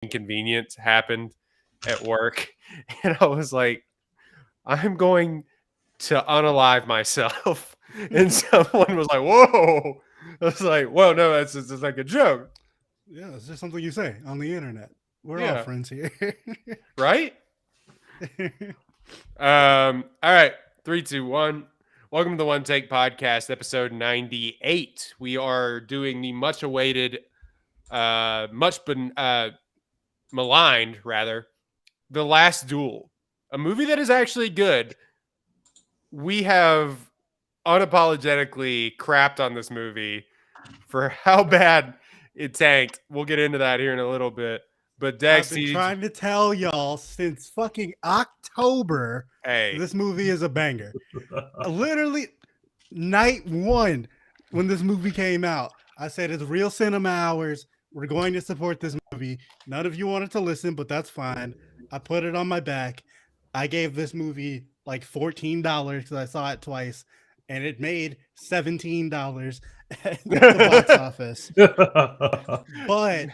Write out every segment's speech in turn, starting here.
inconvenience happened at work, and I was like, I'm going to unalive myself. And someone was like, whoa. I was like, well, no, that's just like a joke. Yeah, it's just something you say on the internet. We're all Yeah. friends here. Right? All right. 3, 2, 1. Welcome to the One Take Podcast, episode 98. We are doing the much awaited, maligned, rather, The Last Duel, a movie that is actually good. We have unapologetically crapped on this movie for how bad it tanked. We'll get into that here in a little bit. But I've Dex, been trying to tell y'all since fucking October hey, this movie is a banger. Literally, night one when this movie came out, I said it's real cinema hours. We're going to support this movie. None of you wanted to listen, but that's fine. I put it on my back. I gave this movie like $14 because I saw it twice, and it made $17 at the box office. But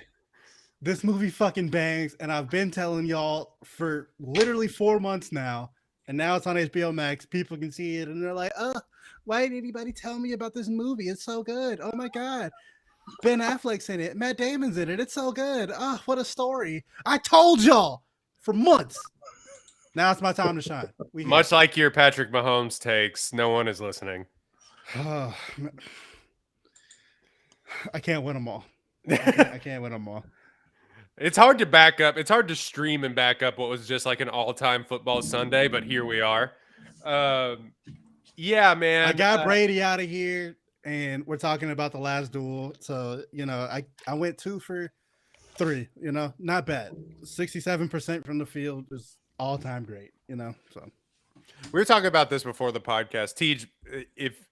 this movie fucking bangs, and I've been telling y'all for literally 4 months now, and now it's on HBO Max. People can see it, and they're like, "Oh, why didn't anybody tell me about this movie? It's so good! Oh my god, Ben Affleck's in it, Matt Damon's in it. It's so good! Oh, what a story! I told y'all for months. Now it's my time to shine. We here. Much like your Patrick Mahomes takes, no one is listening. I can't win them all. I can't win them all. It's hard to back up. It's hard to stream and back up what was just like an all-time football Sunday, but here we are. Yeah, man. I got Brady out of here, and we're talking about the last duel. So, I went 2 for 3, not bad. 67% from the field is all-time great, so. We were talking about this before the podcast. Tej,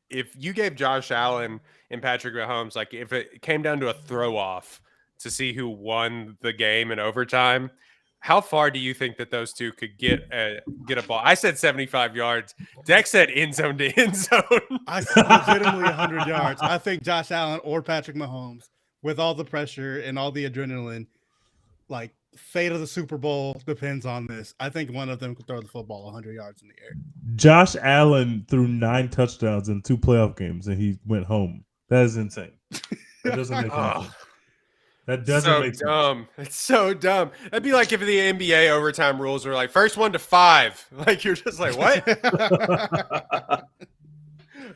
if you gave Josh Allen and Patrick Mahomes, like if it came down to a throw-off to see who won the game in overtime, how far do you think that those two could get a ball? I said 75 yards. Dex said end zone to end zone. I said legitimately 100 yards. I think Josh Allen or Patrick Mahomes, with all the pressure and all the adrenaline, like fate of the Super Bowl depends on this. I think one of them could throw the football 100 yards in the air. Josh Allen threw 9 touchdowns in 2 playoff games, and he went home. That is insane. That doesn't make sense. That doesn't make dumb. Sense. It's so dumb. That'd be like if the NBA overtime rules were like first 1 to 5. Like you're just like, what?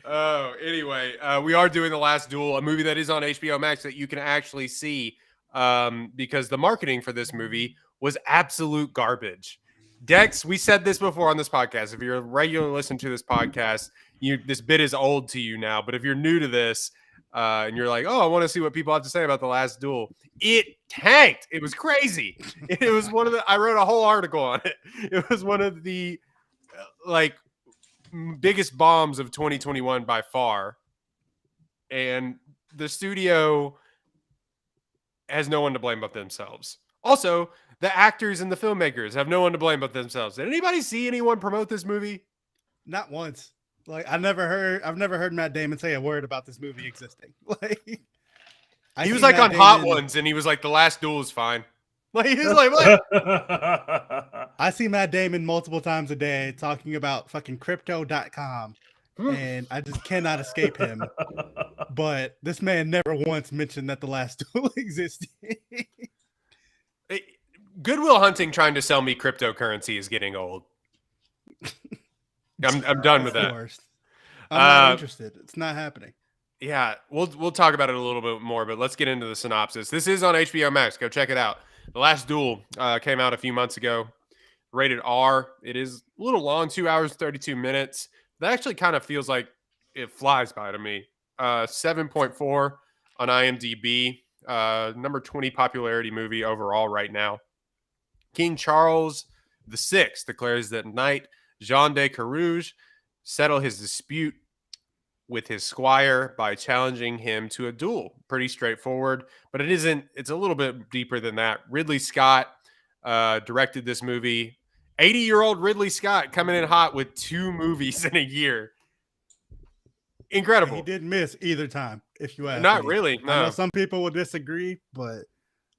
Oh, anyway, we are doing The Last Duel, a movie that is on HBO Max that you can actually see because the marketing for this movie was absolute garbage. Dex, we said this before on this podcast. If you're a regular listener to this podcast, this bit is old to you now. But if you're new to this, and you're like, oh, I want to see what people have to say about The Last Duel. It tanked. It was crazy. It was I wrote a whole article on it. It was one of the biggest bombs of 2021 by far. And the studio has no one to blame but themselves. Also, the actors and the filmmakers have no one to blame but themselves. Did anybody see anyone promote this movie? Not once. Like I've never heard Matt Damon say a word about this movie existing. Like he was like Matt on Damon, Hot Ones, and he was like, "The Last Duel is fine." Like he was like, "What?" I see Matt Damon multiple times a day talking about fucking crypto.com, and I just cannot escape him. But this man never once mentioned that The Last Duel existed. Goodwill Hunting trying to sell me cryptocurrency is getting old. I'm done with that. I'm not interested. It's not happening. Yeah, we'll talk about it a little bit more, but let's get into the synopsis. This is on HBO Max. Go check it out. The Last Duel came out a few months ago. Rated R. It is a little long, 2 hours, 32 minutes. That actually kind of feels like it flies by to me. 7.4 on IMDb. Number 20 popularity movie overall right now. King Charles VI declares that Knight Jean de Carouge settle his dispute with his squire by challenging him to a duel. Pretty straightforward, but it isn't. It's a little bit deeper than that. Ridley Scott directed this movie. 80-year-old Ridley Scott coming in hot with 2 movies in a year. Incredible. He didn't miss either time, if you ask Not me. really. No. I know some people will disagree, but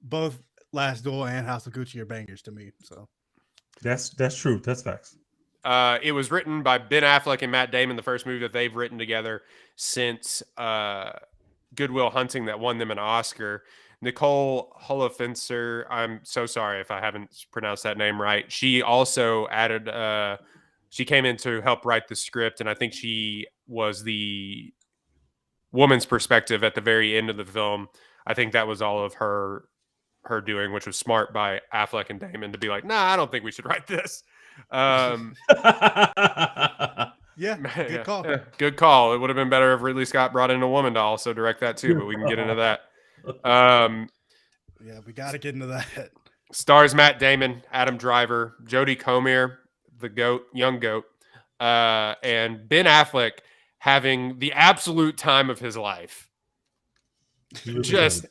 both Last Duel and House of Gucci are bangers to me. So That's true. That's facts. It was written by Ben Affleck and Matt Damon, the first movie that they've written together since Good Will Hunting that won them an Oscar. Nicole Holofenser, I'm so sorry if I haven't pronounced that name right. She also added, she came in to help write the script, and I think she was the woman's perspective at the very end of the film. I think that was all of her doing, which was smart by Affleck and Damon to be like, nah, I don't think we should write this. yeah, good call. Good call. It would have been better if Ridley Scott brought in a woman to also direct that too, but we can get into that. Yeah, we got to get into that. Stars Matt Damon, Adam Driver, Jodie Comer, the GOAT, young GOAT, and Ben Affleck having the absolute time of his life. Just,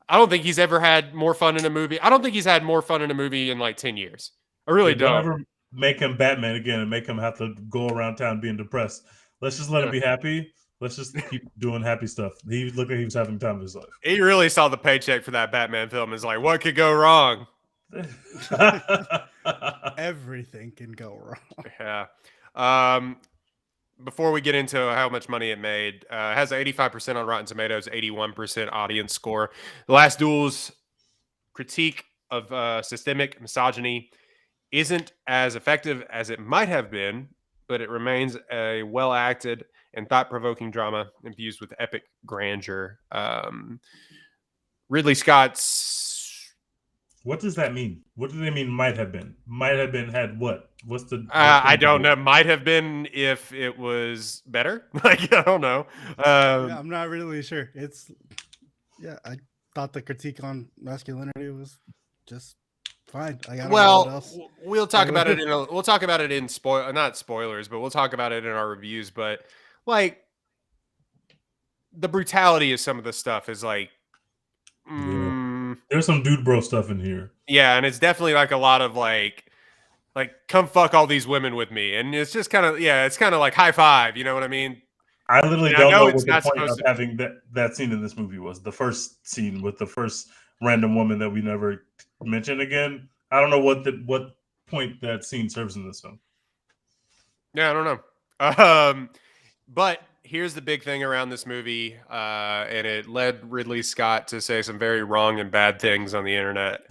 I don't think he's ever had more fun in a movie. I don't think he's had more fun in a movie in like 10 years. I really don't. Ever make him Batman again and make him have to go around town being depressed. Let's just let him be happy. Let's just keep doing happy stuff. He looked like he was having the time of his life. He really saw the paycheck for that Batman film. Is like, what could go wrong? Everything can go wrong. Yeah. Before we get into how much money it made, it has 85% on Rotten Tomatoes, 81% audience score. The Last Duel's critique of systemic misogyny isn't as effective as it might have been, but it remains a well-acted and thought-provoking drama infused with epic grandeur. Ridley Scott's... What does that mean? What do they mean might have been? Might have been had what? What's the... I don't know. Might have been if it was better. Like, I don't know. Yeah, I'm not really sure. It's... Yeah, I thought the critique on masculinity was just fine. I don't know what else. We'll talk about it we'll talk about it in not spoilers, but we'll talk about it in our reviews. But like the brutality of some of the stuff is like, there's some dude bro stuff in here. Yeah, and it's definitely like a lot of like come fuck all these women with me, and it's just kind of it's kind of like high five. You know what I mean? I literally don't know what the point of having that scene in this movie was. The first scene with the first random woman that we never mentioned again. I don't know what point that scene serves in this film. Yeah, I don't know. But here's the big thing around this movie, and it led Ridley Scott to say some very wrong and bad things on the internet.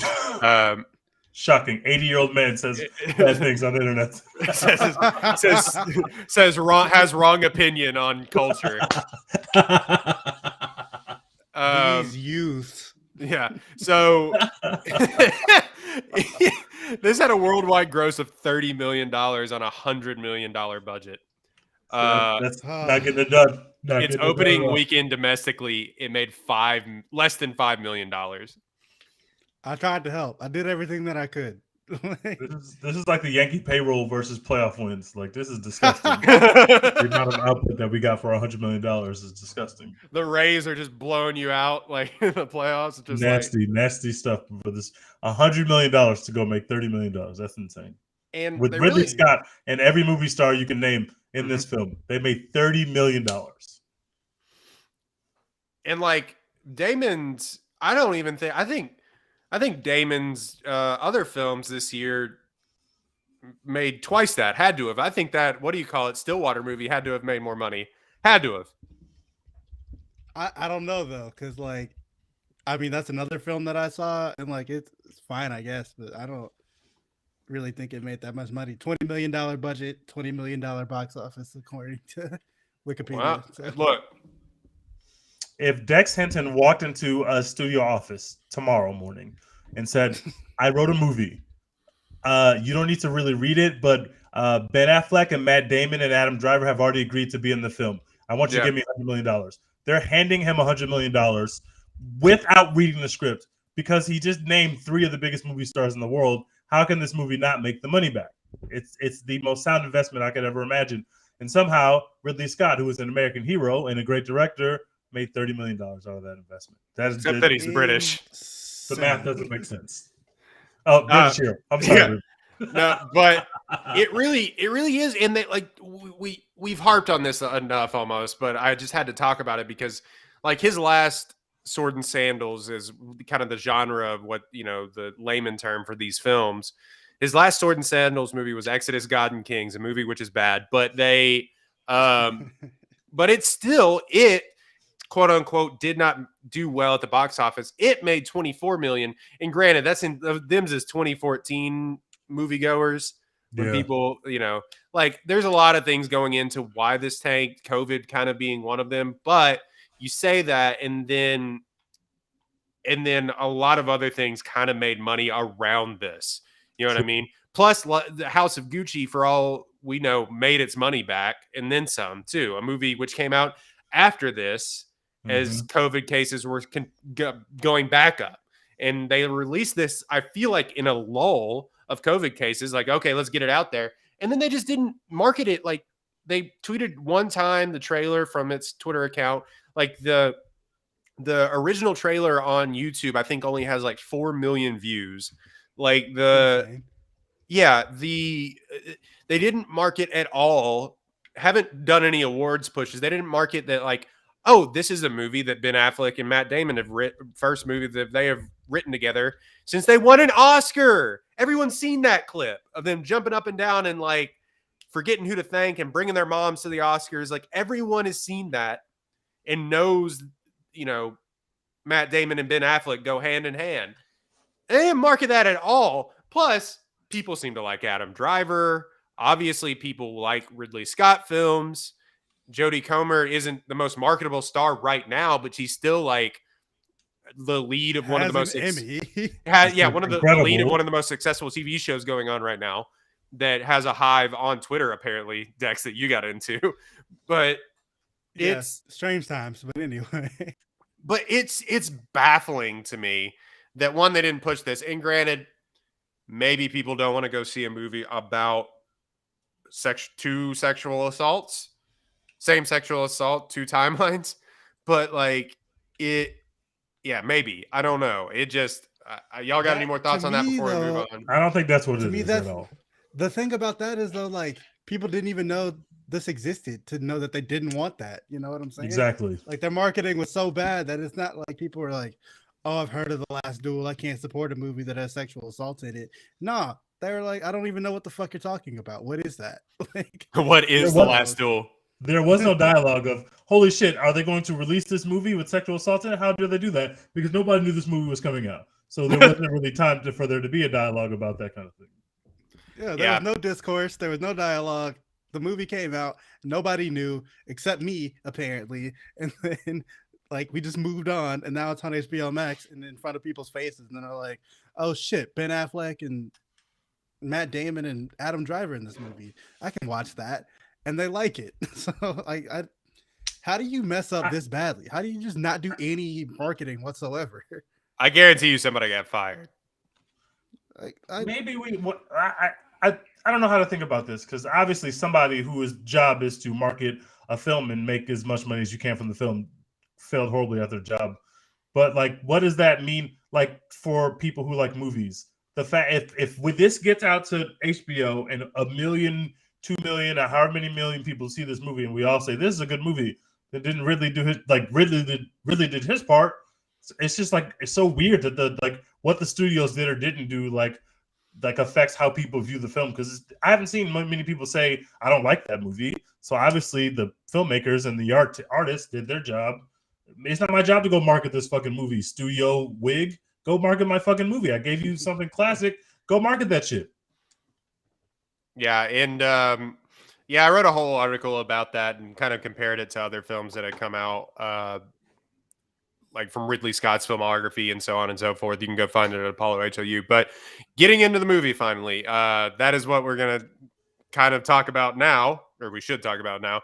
Shocking. 80-year-old man says bad things on the internet. says wrong, has wrong opinion on culture. These youth. Yeah. So this had a worldwide gross of $30 million on a $100 million budget. That's not getting it done. Its opening weekend domestically, it made less than $5 million. I tried to help. I did everything that I could. This is like the Yankee payroll versus playoff wins. Like, this is disgusting. The amount of output that we got for $100 million is disgusting. The Rays are just blowing you out like in the playoffs. Just nasty stuff for this $100 million to go make $30 million. That's insane. And with Ridley Scott and every movie star you can name in this film, they made $30 million. And like Damon's, I think Damon's other films this year made twice that. Had to have. I think that, what do you call it? Stillwater movie had to have made more money. Had to have. I don't know though, because like, I mean, that's another film that I saw, and like it's fine, I guess, but I don't really think it made that much money. $20 million budget, $20 million box office, according to Wikipedia. Wow. So. Look. If Dex Hinton walked into a studio office tomorrow morning and said, I wrote a movie, you don't need to really read it, but Ben Affleck and Matt Damon and Adam Driver have already agreed to be in the film. I want you to give me $100 million. They're handing him $100 million without reading the script because he just named 3 of the biggest movie stars in the world. How can this movie not make the money back? It's the most sound investment I could ever imagine. And somehow Ridley Scott, who is an American hero and a great director, made $30 million out of that investment. Except that he's British. The math doesn't make sense. Oh, British hero. I'm sorry. Yeah. No, but it really is. And they like we've harped on this enough almost, but I just had to talk about it because like his last sword and sandals is kind of the genre of what, the layman term for these films. His last sword and sandals movie was Exodus, God and Kings, a movie which is bad, but but it quote unquote did not do well at the box office. It made 24 million. And granted, that's in them's as 2014 moviegoers when people, like there's a lot of things going into why this tanked, COVID kind of being one of them. But you say that, and then a lot of other things kind of made money around this. You know what I mean? Plus, the House of Gucci, for all we know, made its money back and then some too. A movie which came out after this, as COVID cases were going back up, and they released this, I feel like, in a lull of COVID cases. Like, okay, let's get it out there, and then they just didn't market it. Like, they tweeted one time the trailer from its Twitter account. Like the original trailer on YouTube, I think, only has like 4 million views. Like they didn't market at all. Haven't done any awards pushes. They didn't market that like, oh, this is a movie that Ben Affleck and Matt Damon have written, first movie that they have written together since they won an Oscar. Everyone's seen that clip of them jumping up and down and like forgetting who to thank and bringing their moms to the Oscars. Like, everyone has seen that and knows, Matt Damon and Ben Affleck go hand in hand. They didn't market that at all. Plus, people seem to like Adam Driver. Obviously, people like Ridley Scott films. Jodie Comer isn't the most marketable star right now, but she's still like the lead of one of the most lead of one of the most successful TV shows going on right now that has a hive on Twitter, apparently, Dex, that you got into. But it's strange times, but anyway. But it's baffling to me that, one, they didn't push this. And granted, maybe people don't want to go see a movie about two sexual assaults, same sexual assault, two timelines. But like maybe. I don't know. It just, y'all got any more thoughts on that before we move on? I don't think that's what it is at all. The thing about that is, though, like, people didn't even know this existed to know that they didn't want that. You know what I'm saying? Exactly. Like, their marketing was so bad that it's not like people were like, oh, I've heard of The Last Duel, I can't support a movie that has sexual assault in it. Nah, they were like, I don't even know what the fuck you're talking about. What is that? Like, what is The Last Duel? There was no dialogue of, holy shit, are they going to release this movie with sexual assault in it? How did they do that? Because nobody knew this movie was coming out. So there wasn't really time for there to be a dialogue about that kind of thing. Yeah, there was no discourse. There was no dialogue. The movie came out. Nobody knew except me, apparently. And then, like, we just moved on. And now it's on HBO Max and in front of people's faces. And they're like, oh, shit, Ben Affleck and Matt Damon and Adam Driver in this movie. I can watch that. And they like it. So, like, how do you mess up this badly? How do you just not do any marketing whatsoever? I guarantee you somebody got fired. Like, I don't know how to think about this, because obviously somebody whose job is to market a film and make as much money as you can from the film failed horribly at their job. But like, what does that mean? Like, for people who like movies, the fact if this gets out to HBO and 1 million, 2 million, or however many million people see this movie, and we all say this is a good movie, that didn't Ridley do his Ridley did his part. It's just like, it's so weird that what the studios did or didn't do like affects how people view the film, because I haven't seen many people say I don't like that movie. So obviously the filmmakers and the artists did their job. It's not my job to go market this fucking movie. Studio wig, go market my fucking movie. I gave you something classic. Go market that shit. Yeah, and I wrote a whole article about that and kind of compared it to other films that had come out, like from Ridley Scott's filmography and so on and so forth. You can go find it at Apollo HOU. But getting into the movie finally, that is what we're going to kind of talk about now, or we should talk about now.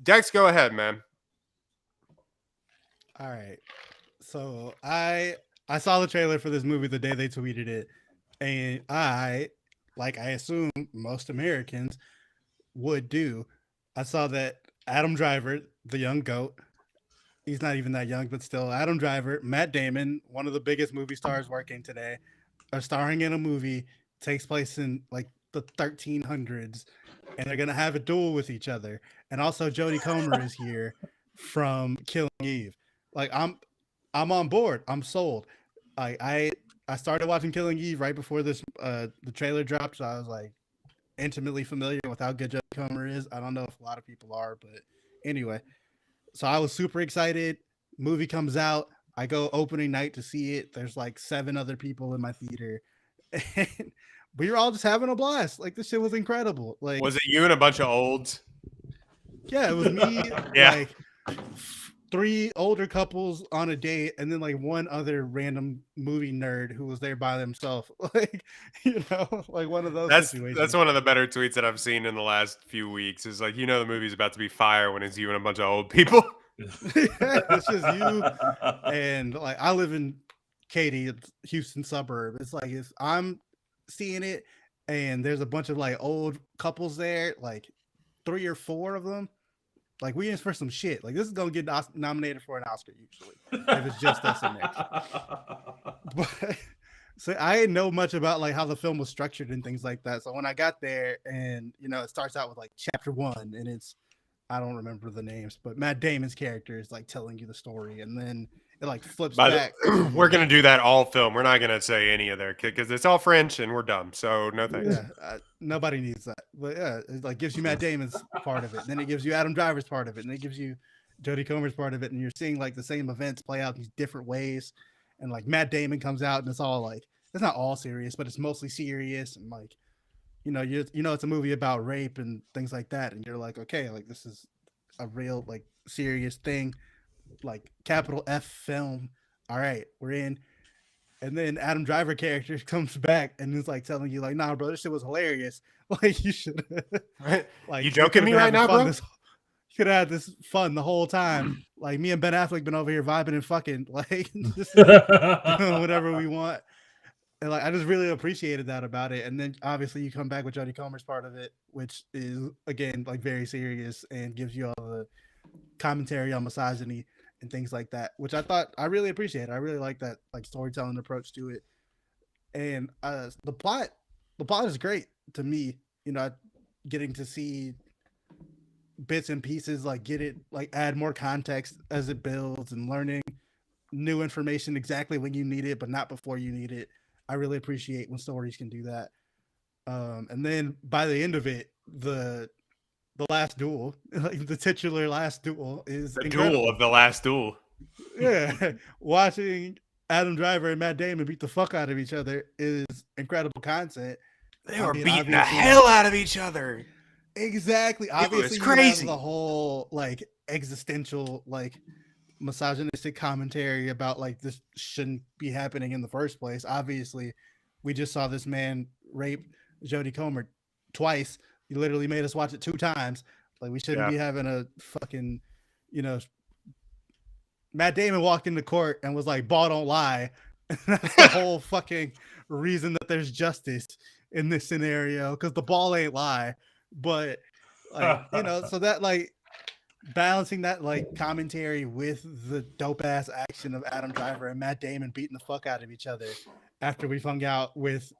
Dex, go ahead, man. All right. So I saw the trailer for this movie the day they tweeted it, and I assume most Americans would do, I saw that Adam Driver, the young GOAT, he's not even that young, but still, Adam Driver, Matt Damon, one of the biggest movie stars working today, are starring in a movie, takes place in like the 1300s, and they're going to have a duel with each other. And also Jodie Comer is here from Killing Eve. Like, I'm on board. I'm sold. I started watching Killing Eve right before this the trailer dropped, so I was like intimately familiar with how good Jodie Comer is. I don't know if a lot of people are, but anyway. So I was super excited. Movie comes out. I go opening night to see it. There's like 7 other people in my theater. And we were all just having a blast. Like this shit was incredible. Like Was it you and a bunch of olds? yeah, it was me, Yeah. like 3 older couples on a date, and then like one other random movie nerd who was there by themselves. Like, like one of those situations. That's one of the better tweets that I've seen in the last few weeks. Is like, the movie's about to be fire when it's you and a bunch of old people. It's just you and like I live in Katy, it's Houston suburb. It's like if I'm seeing it and there's a bunch of like old couples there, like 3 or 4 of them. Like we in for some shit. Like this is gonna get nominated for an Oscar usually if it's just us in there. But so I didn't know much about like how the film was structured and things like that. So when I got there and it starts out with like chapter 1 and it's I don't remember the names, but Matt Damon's character is like telling you the story, and then it like flips back. We're gonna do that all film. We're not gonna say any of their because it's all French and we're dumb. So no thanks. Yeah, nobody needs that. But yeah, it like gives you Matt Damon's part of it, and then it gives you Adam Driver's part of it, and then it gives you Jodie Comer's part of it, and you're seeing like the same events play out these different ways. And like Matt Damon comes out, and it's all like it's not all serious, but it's mostly serious, and like it's a movie about rape and things like that, and you're like, okay, like this is a real like serious thing, like capital F film. All right, we're in. And then Adam Driver character comes back and is like telling you like, nah, bro, this shit was hilarious. Like you should like you joking me right now, bro? You could have had this fun the whole time. Like me and Ben Affleck been over here vibing and fucking like just doing whatever we want. And like I just really appreciated that about it. And then obviously you come back with Jodie Comer's part of it, which is again like very serious and gives you all the commentary on misogyny and things like that, which I really appreciate. I really like that like storytelling approach to it. And the plot is great to me. Getting to see bits and pieces, like get it, like add more context as it builds and learning new information exactly when you need it, but not before you need it. I really appreciate when stories can do that. And then by the end of it, the Last Duel, like the titular Last Duel, is the incredible. duel of the Last Duel. Yeah, watching Adam Driver and Matt Damon beat the fuck out of each other is incredible content. They were beating the hell out of each other. Exactly. Obviously, crazy. You have the whole like existential, like misogynistic commentary about like this shouldn't be happening in the first place. Obviously, we just saw this man rape Jodie Comer twice. He literally made us watch it 2 times. Like we shouldn't be having a fucking, Matt Damon walked into court and was like, "Ball don't lie." That's the whole fucking reason that there's justice in this scenario, because the ball ain't lie. But like, so that like balancing that like commentary with the dope ass action of Adam Driver and Matt Damon beating the fuck out of each other after we've hung out with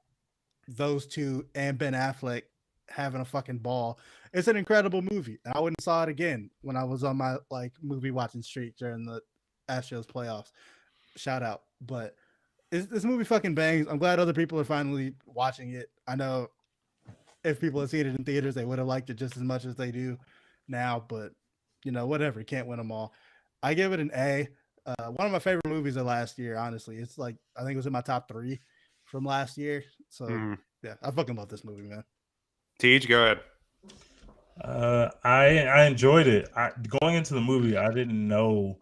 those 2 and Ben Affleck having a fucking ball. It's an incredible movie. And I went and saw it again when I was on my like movie watching streak during the Astros playoffs. Shout out. But this movie fucking bangs. I'm glad other people are finally watching it. I know if people had seen it in theaters, they would have liked it just as much as they do now, but whatever, can't win them all. I give it an A. One of my favorite movies of last year, honestly. It's like, I think it was in my top 3 from last year. So yeah, I fucking love this movie, man. Teej, go ahead. I enjoyed it. Going into the movie, I didn't know.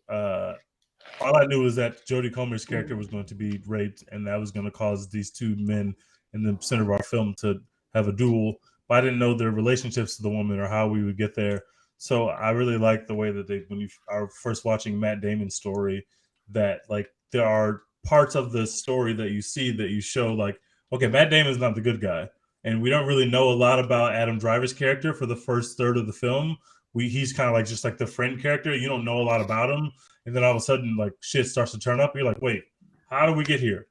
All I knew was that Jodie Comer's character was going to be raped, and that was going to cause these 2 men in the center of our film to have a duel. But I didn't know their relationships to the woman or how we would get there. So I really like the way that when you are first watching Matt Damon's story, that like there are parts of the story that you see that you show like, okay, Matt Damon's not the good guy. And we don't really know a lot about Adam Driver's character for the first third of the film. He's kind of like just like the friend character. You don't know a lot about him. And then all of a sudden, like shit starts to turn up. You're like, wait, how do we get here?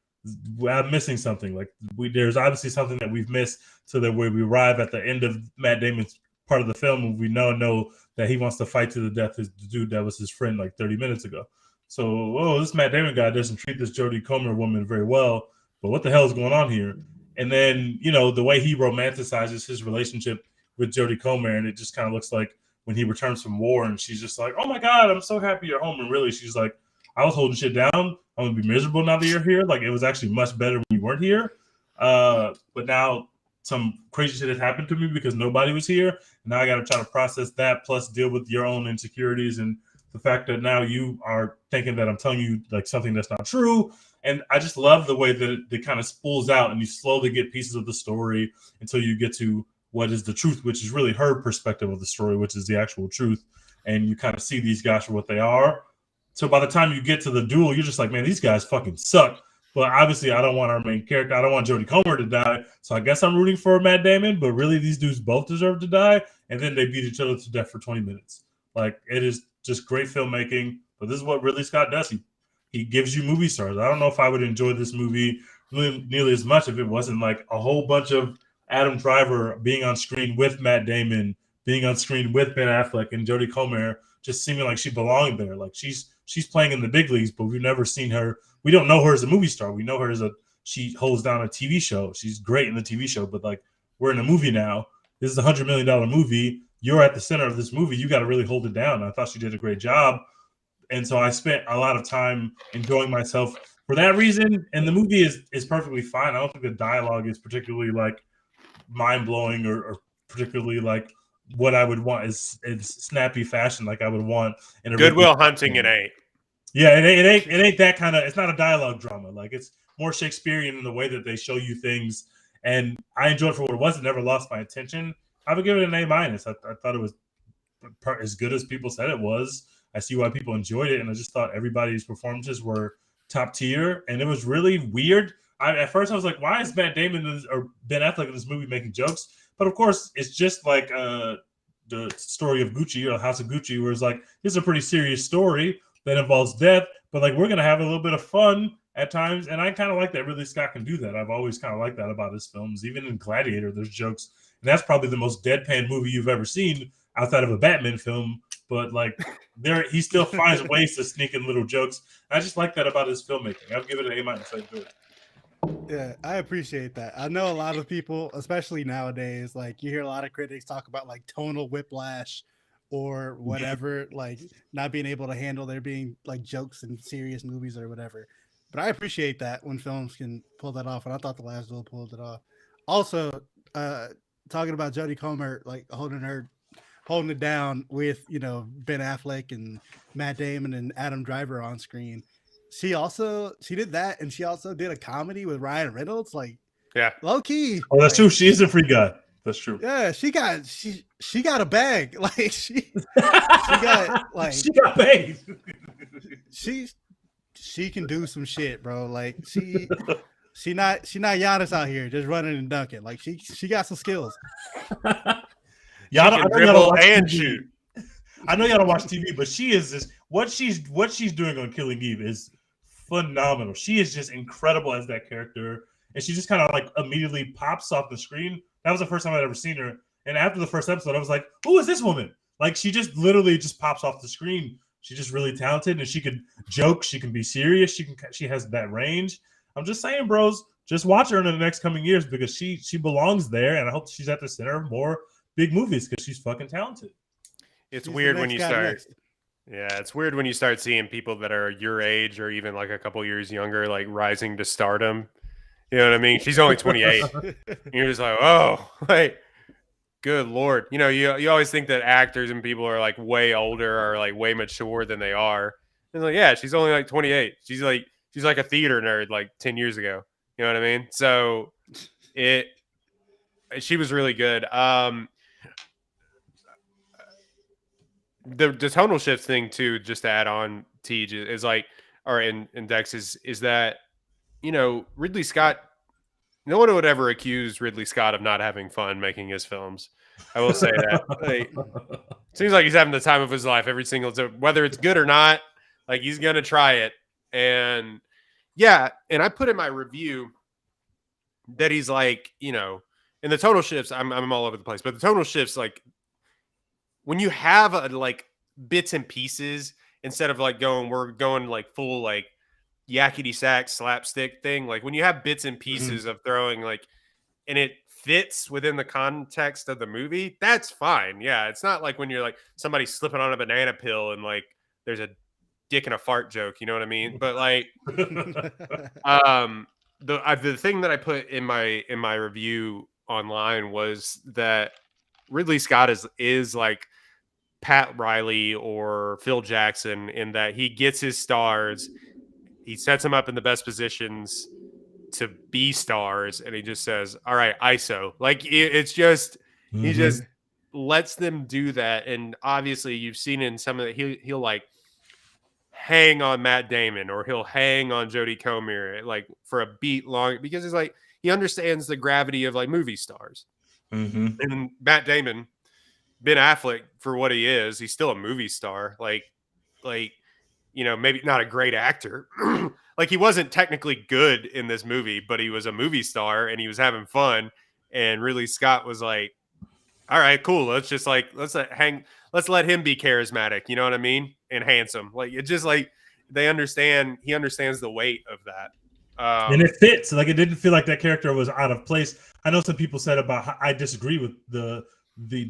I'm missing something. Like there's obviously something that we've missed, so that when we arrive at the end of Matt Damon's part of the film, we know that he wants to fight to the death the dude that was his friend like 30 minutes ago. So, oh, this Matt Damon guy doesn't treat this Jodie Comer woman very well. But what the hell is going on here? And then, the way he romanticizes his relationship with Jodie Comer, and it just kind of looks like when he returns from war, and she's just like, "Oh my God, I'm so happy you're home." And really, she's like, "I was holding shit down. I'm gonna be miserable now that you're here. Like, it was actually much better when you weren't here. But now some crazy shit has happened to me because nobody was here. And now I got to try to process that, plus deal with your own insecurities and the fact that now you are thinking that I'm telling you like something that's not true." And I just love the way that it kind of spools out, and you slowly get pieces of the story until you get to what is the truth, which is really her perspective of the story, which is the actual truth. And you kind of see these guys for what they are. So by the time you get to the duel, you're just like, man, these guys fucking suck. But obviously, I don't want our main character. I don't want Jodie Comer to die. So I guess I'm rooting for Matt Damon. But really, these dudes both deserve to die. And then they beat each other to death for 20 minutes. Like, it is just great filmmaking. But this is what Ridley Scott does. He gives you movie stars. I don't know if I would enjoy this movie really, nearly as much if it wasn't like a whole bunch of Adam Driver being on screen with Matt Damon, being on screen with Ben Affleck, and Jodie Comer just seeming like she belonged there. Like she's playing in the big leagues, but we've never seen her. We don't know her as a movie star. We know her as she holds down a TV show. She's great in the TV show, but like we're in a movie now. This is a $100 million movie. You're at the center of this movie. You got to really hold it down. I thought she did a great job. And so I spent a lot of time enjoying myself for that reason. And the movie is perfectly fine. I don't think the dialogue is particularly like mind-blowing or particularly like what I would want is snappy fashion like I would want in a Good Will Hunting. It ain't. Yeah, it ain't that kind of. It's not a dialogue drama. Like it's more Shakespearean in the way that they show you things. And I enjoyed it for what it was. It never lost my attention. I would give it an A-. I thought it was as good as people said it was. I see why people enjoyed it, and I just thought everybody's performances were top tier, and it was really weird. At first, I was like, "Why is Matt Damon or Ben Affleck in this movie making jokes?" But of course, it's just like the story of Gucci or House of Gucci, where it's like this is a pretty serious story that involves death, but like we're gonna have a little bit of fun at times, and I kind of like that Ridley Scott can do that. I've always kind of liked that about his films. Even in Gladiator, there's jokes, and that's probably the most deadpan movie you've ever seen outside of a Batman film. But like he still finds ways to sneak in little jokes. I just like that about his filmmaking. I'll give it an A-. I enjoy it. Yeah, I appreciate that. I know a lot of people, especially nowadays, like you hear a lot of critics talk about like tonal whiplash or whatever, like not being able to handle there being like jokes in serious movies or whatever. But I appreciate that when films can pull that off, and I thought The Last Duel pulled it off. Also, talking about Jodie Comer, like holding it down with Ben Affleck and Matt Damon and Adam Driver on screen. She did that, and she also did a comedy with Ryan Reynolds. Like, yeah, low key. Oh, that's true. She is a free guy. That's true. Yeah, she got a bag. Like she got paid. She can do some shit, bro. Like she not Giannis out here just running and dunking. Like she got some skills. Yeah, I know dribble and shoot. I know y'all don't watch TV, but she is this. What she's doing on Killing Eve is phenomenal. She is just incredible as that character, and she just kind of like immediately pops off the screen. That was the first time I'd ever seen her. And after the first episode, I was like, "Who is this woman?" Like she just literally just pops off the screen. She's just really talented, and she can joke. She can be serious. She has that range. I'm just saying, bros, just watch her in the next coming years because she belongs there, and I hope she's at the center of more big movies because she's fucking talented. It's weird when you start. Yeah, it's weird when you start seeing people that are your age or even like a couple years younger, like rising to stardom. You know what I mean? She's only 28. You're just like, oh, like, good Lord. You always think that actors and people are like way older or like way mature than they are. And like, yeah, she's only like 28. She's like a theater nerd like 10 years ago. You know what I mean? So she was really good. The tonal shift thing too, just to add on, Tej, is like, or in Dex is that, Ridley Scott, no one would ever accuse Ridley Scott of not having fun making his films. I will say that. Like, seems like he's having the time of his life every single time, whether it's good or not. Like he's gonna try it, and yeah. And I put in my review that he's like, in the tonal shifts, I'm all over the place, but the tonal shifts, like when you have like bits and pieces instead of like we're going like full like yakety sack slapstick thing. Like when you have bits and pieces of throwing like, and it fits within the context of the movie, that's fine. Yeah, it's not like when you're like somebody slipping on a banana pill and like there's a dick and a fart joke, you know what I mean? But like, the thing that I put in my review online was that Ridley Scott is like Pat Riley or Phil Jackson in that he gets his stars, he sets them up in the best positions to be stars, and he just says, "All right, ISO." Like it's just he just lets them do that, and obviously you've seen in some of the he'll like hang on Matt Damon or he'll hang on Jodie Comer like for a beat long because it's like he understands the gravity of like movie stars. And Matt Damon, Ben Affleck, for what he is, he's still a movie star. Like you know, maybe not a great actor. Like he wasn't technically good in this movie, but he was a movie star and he was having fun. And Ridley Scott was like, all right, cool. Let's let him be charismatic. You know what I mean? And handsome. Like it just like he understands the weight of that. And it fits. Like it didn't feel like that character was out of place. I know some people said about I disagree with the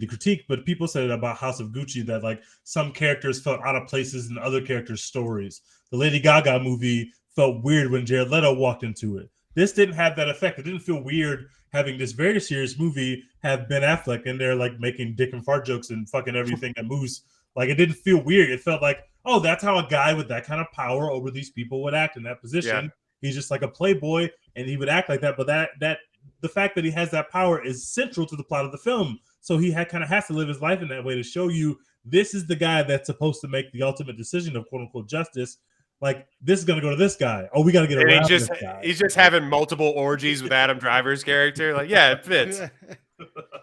critique, but people said about House of Gucci that like some characters felt out of places in other characters' stories. The Lady Gaga movie felt weird when Jared Leto walked into it. This didn't have that effect. It didn't feel weird having this very serious movie have Ben Affleck in there like making dick and fart jokes and fucking everything that moves. Like it didn't feel weird. It felt like, oh, that's how a guy with that kind of power over these people would act in that position. Yeah. He's just like a playboy and he would act like that. But that the fact that he has that power is central to the plot of the film. So he kind of has to live his life in that way to show you this is the guy that's supposed to make the ultimate decision of quote unquote justice. Like this is going to go to this guy. Oh, we got to get around this guy. He's just having multiple orgies with Adam Driver's character. Like, yeah, it fits.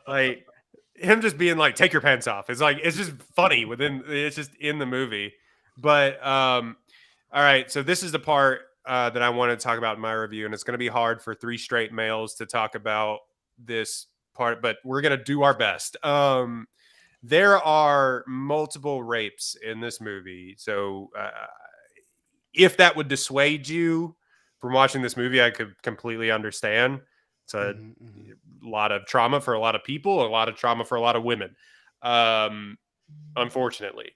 Like him just being like, take your pants off. It's like, it's just funny it's just in the movie. But, all right. So this is the part that I want to talk about in my review. And it's going to be hard for 3 straight males to talk about this part, but we're going to do our best. There are multiple rapes in this movie. So, if that would dissuade you from watching this movie, I could completely understand. It's a lot of trauma for a lot of people, a lot of trauma for a lot of women. Unfortunately,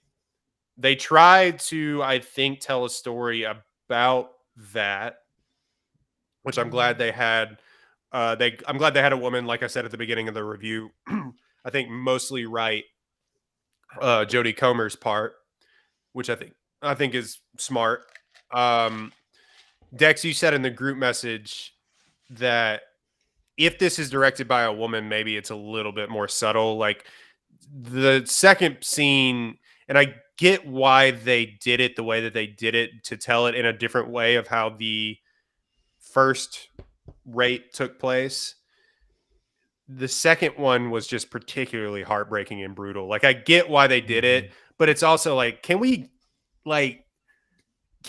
they tried to, I think, tell a story about that, which I'm glad they had. I'm glad they had a woman, like I said at the beginning of the review. I think mostly right. Jodie Comer's part, which I think is smart. Dex, you said in the group message that if this is directed by a woman, maybe it's a little bit more subtle. Like the second scene, and I get why they did it the way that they did it to tell it in a different way of how the first rape took place. The second one was just particularly heartbreaking and brutal. Like I get why they did it, but it's also like, can we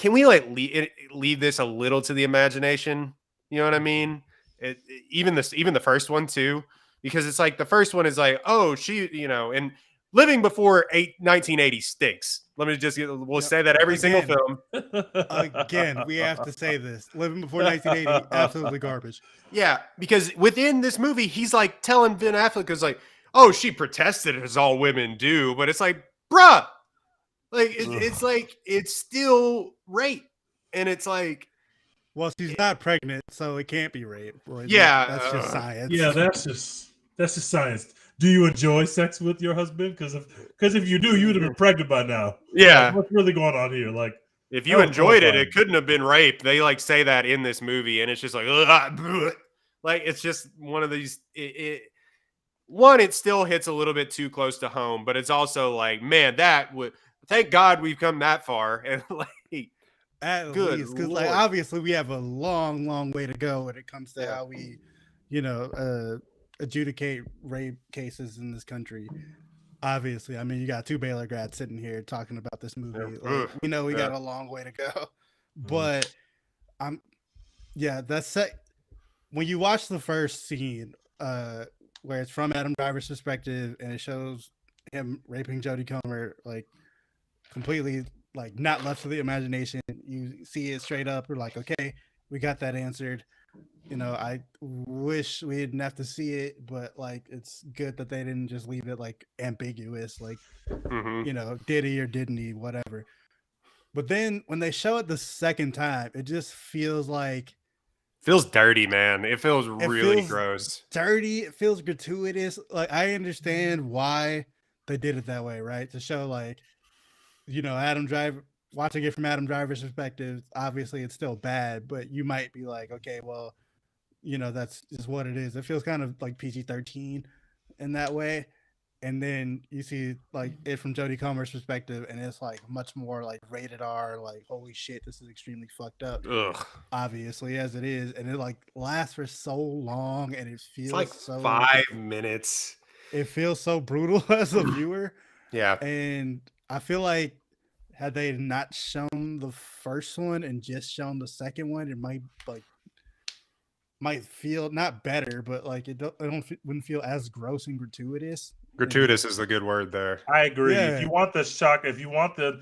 leave this a little to the imagination? You know what I mean? Even the first one too, because it's like the first one is like, oh, she, you know, and living before 1980 stinks. Let me just we'll say that every single film. Again, we have to say this. Living before 1980, absolutely garbage. Yeah, because within this movie, he's like telling Ben Affleck is like, oh, she protested as all women do, but it's like, bruh. Like it's like it's still rape, and it's like, well, she's not pregnant, so it can't be rape. Yeah, that's just science. Yeah, that's just science. Do you enjoy sex with your husband? Because if you do, you would have been pregnant by now. Yeah, like, what's really going on here? Like, if you enjoyed it, it couldn't have been rape. They like say that in this movie, and it's just like, like it's just one of these. It still hits a little bit too close to home, but it's also like, man, that would. Thank God we've come that far, and like, at least because like obviously we have a long way to go when it comes to how we, adjudicate rape cases in this country. Obviously, I mean, you got 2 Baylor grads sitting here talking about this movie. Like, we know we got a long way to go, but that's when you watch the first scene, where it's from Adam Driver's perspective and it shows him raping Jodie Comer, like completely like not left to the imagination. You see it straight up. We're like, okay, we got that answered. I wish we didn't have to see it, but like it's good that they didn't just leave it like ambiguous, like did he or didn't he, whatever. But then when they show it the second time, it just feels like feels dirty, man. It feels really gross. Dirty. It feels gratuitous. Like I understand why they did it that way, right? To show like, Adam Driver, watching it from Adam Driver's perspective, obviously it's still bad, but you might be like, okay, well, that's just what it is. It feels kind of like PG-13 in that way. And then you see like it from Jodie Comer's perspective, and it's like much more like rated R, like holy shit, this is extremely fucked up. Ugh. Obviously, as it is, and it like lasts for so long, and it feels like so 5 minutes. It feels so brutal as a viewer. Yeah, and I feel like had they not shown the first one and just shown the second one, it might feel not better, but like wouldn't feel as gross and gratuitous. Gratuitous is the good word there. I agree. Yeah. If you want the shock, if you want to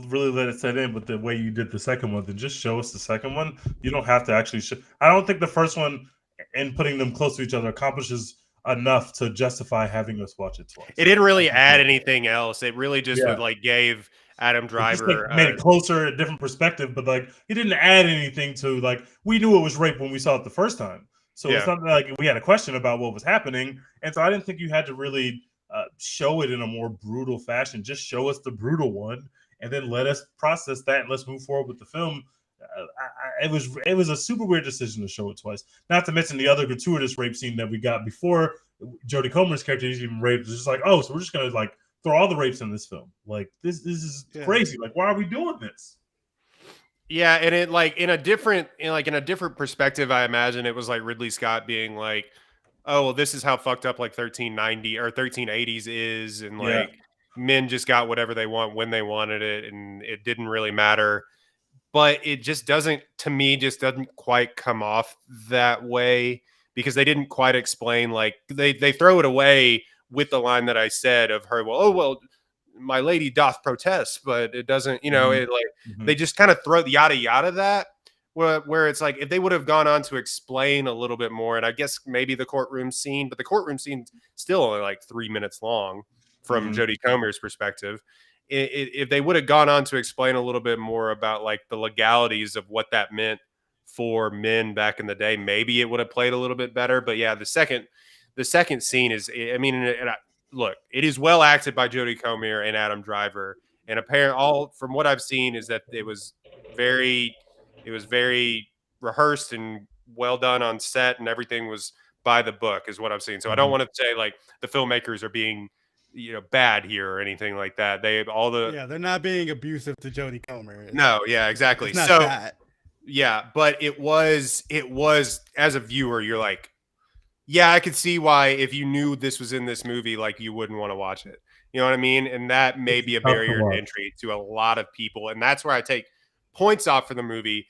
really let it set in with the way you did the second one, then just show us the second one. You don't have to actually show. I don't think the first one and putting them close to each other accomplishes enough to justify having us watch it twice. It didn't really add anything else. It really just gave Adam Driver made it closer, a different perspective, but like it didn't add anything to like we knew it was rape when we saw it the first time. So it's not like we had a question about what was happening, and so I didn't think you had to really show it in a more brutal fashion. Just show us the brutal one, and then let us process that, and let's move forward with the film. It was a super weird decision to show it twice. Not to mention the other gratuitous rape scene that we got before Jodie Comer's character is even raped. It's just like, oh, so we're just gonna like throw all the rapes in this film. Like this is crazy. Like, why are we doing this? Yeah, and it like in a different perspective, I imagine it was like Ridley Scott being like, oh, well, this is how fucked up like 1390 or 1380s is, and like men just got whatever they want when they wanted it, and it didn't really matter. But it just doesn't quite come off that way because they didn't quite explain, like they throw it away with the line that I said of her, well, my lady doth protest, but it doesn't, they just kind of throw the yada yada that where it's like if they would have gone on to explain a little bit more, and I guess maybe the courtroom scene, but the courtroom scene's still only like 3 minutes long from Jodie Comer's perspective. If they would have gone on to explain a little bit more about like the legalities of what that meant for men back in the day, maybe it would have played a little bit better. But yeah, the second scene is, I mean, look, it is well acted by Jodie Comer and Adam Driver, and from what I've seen is that it was very rehearsed and well done on set, and everything was by the book is what I've seen. So I don't want to say like the filmmakers are being bad here or anything like that. They're not being abusive to Jodie Comer. No, yeah, exactly. It's not that. Yeah, but it was as a viewer, you're like, yeah, I could see why if you knew this was in this movie, like you wouldn't want to watch it. You know what I mean? And that may be a barrier to entry to a lot of people. And that's where I take points off for the movie.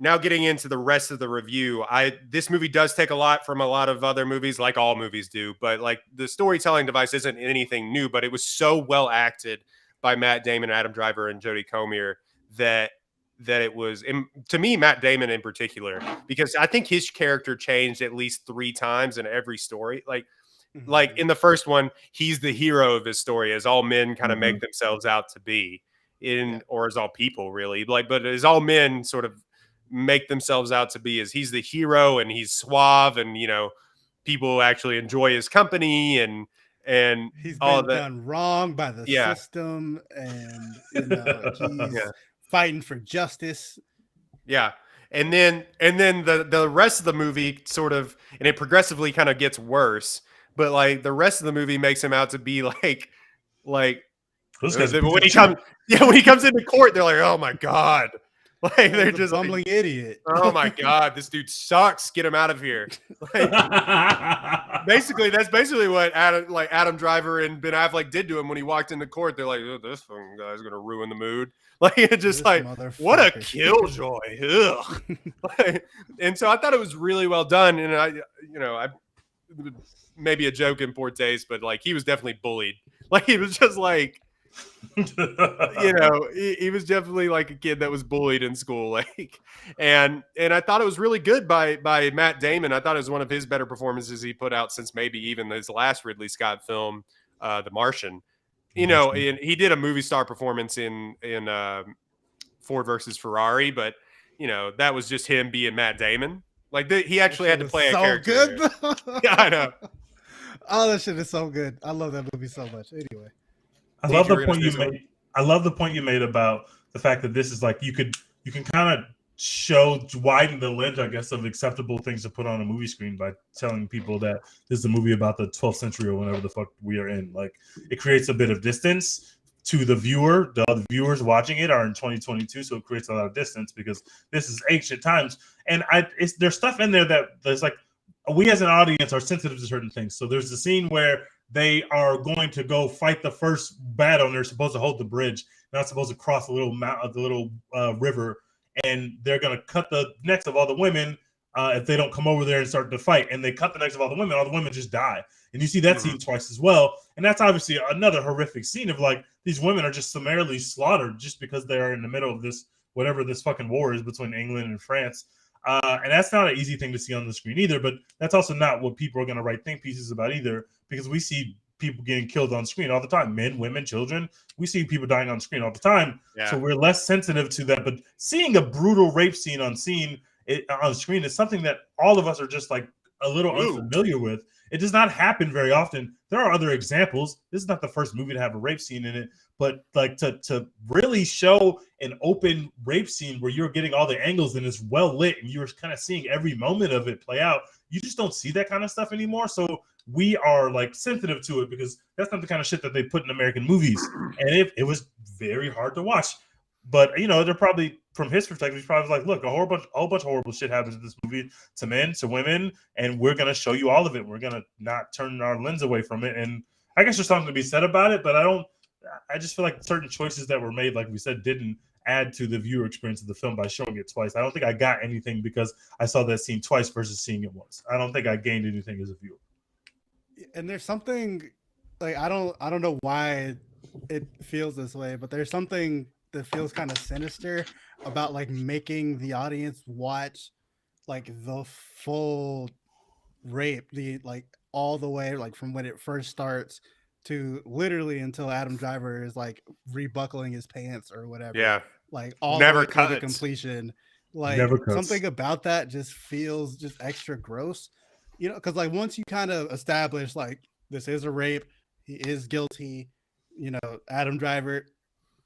Now getting into the rest of the review, this movie does take a lot from a lot of other movies, like all movies do. But like the storytelling device isn't anything new, but it was so well acted by Matt Damon, Adam Driver, and Jodie Comer that it was, to me, Matt Damon in particular, because I think his character changed at least 3 times in every story. Like in the first one, he's the hero of his story, as all men kind of make themselves out to be, or as all people really, but as all men sort of make themselves out to be, as he's the hero and he's suave and people actually enjoy his company and he's all been done wrong by the system, and he's fighting for justice. Yeah. And then the rest of the movie sort of, and it progressively kind of gets worse, but like the rest of the movie makes him out to be like when he comes into court, they're like, oh my God. Like they're just bumbling idiot. Oh my God, this dude sucks. Get him out of here. Like, that's basically what Adam Driver and Ben Affleck did to him when he walked into court. They're like, oh, this fucking guy's gonna ruin the mood. Like it's just like, what a killjoy. And so I thought it was really well done. And I maybe a joke in poor taste, but like he was definitely bullied. Like he was just like, You know, he was definitely like a kid that was bullied in school, like, and I thought it was really good by Matt Damon. I thought it was one of his better performances he put out since maybe even his last Ridley Scott film, The Martian. You know, and he did a movie star performance in Ford versus Ferrari, but you know that was just him being Matt Damon. Like he actually had to play a character. Good. Yeah, I know. Oh, that shit is so good. I love that movie so much. Anyway, I love the point you made. I love the point you made about the fact that this is like you can kind of widen the lens, I guess, of acceptable things to put on a movie screen by telling people that this is a movie about the 12th century or whenever the fuck we are in. Like it creates a bit of distance to the viewer. The other viewers watching it are in 2022, so it creates a lot of distance because this is ancient times. And there's stuff in there there's like we as an audience are sensitive to certain things. So there's the scene where they are going to go fight the first battle, and they're supposed to hold the bridge. They're not supposed to cross the little river, and they're going to cut the necks of all the women if they don't come over there and start to fight. And they cut the necks of all the women just die. And you see that scene twice as well. And that's obviously another horrific scene of like these women are just summarily slaughtered just because they are in the middle of this, whatever this fucking war is between England and France. And that's not an easy thing to see on the screen either, but that's also not what people are going to write think pieces about either, because we see people getting killed on screen all the time. Men, women, children. We see people dying on screen all the time. Yeah. So we're less sensitive to that. But seeing a brutal rape scene on screen on screen is something that all of us are just like a little unfamiliar with. It does not happen very often. There are other examples. This is not the first movie to have a rape scene in it, but like to really show an open rape scene where you're getting all the angles and it's well lit and you're kind of seeing every moment of it play out. You just don't see that kind of stuff anymore. So we are like sensitive to it because that's not the kind of shit that they put in American movies. And it was very hard to watch. But, you know, they're probably, from his perspective, he's probably like, look, a whole bunch of horrible shit happens in this movie to men, to women, and we're going to show you all of it. We're going to not turn our lens away from it. And I guess there's something to be said about it, but I just feel like certain choices that were made, like we said, didn't add to the viewer experience of the film by showing it twice. I don't think I got anything because I saw that scene twice versus seeing it once. I don't think I gained anything as a viewer. And there's something, like, I don't know why it feels this way, but there's something that feels kind of sinister about like making the audience watch like the full rape, the like all the way like from when it first starts to literally until Adam Driver is like rebuckling his pants or whatever. Yeah, like all never the way to the completion. Like something about that just feels just extra gross, you know, because like once you kind of establish like this is a rape, he is guilty, you know, Adam Driver.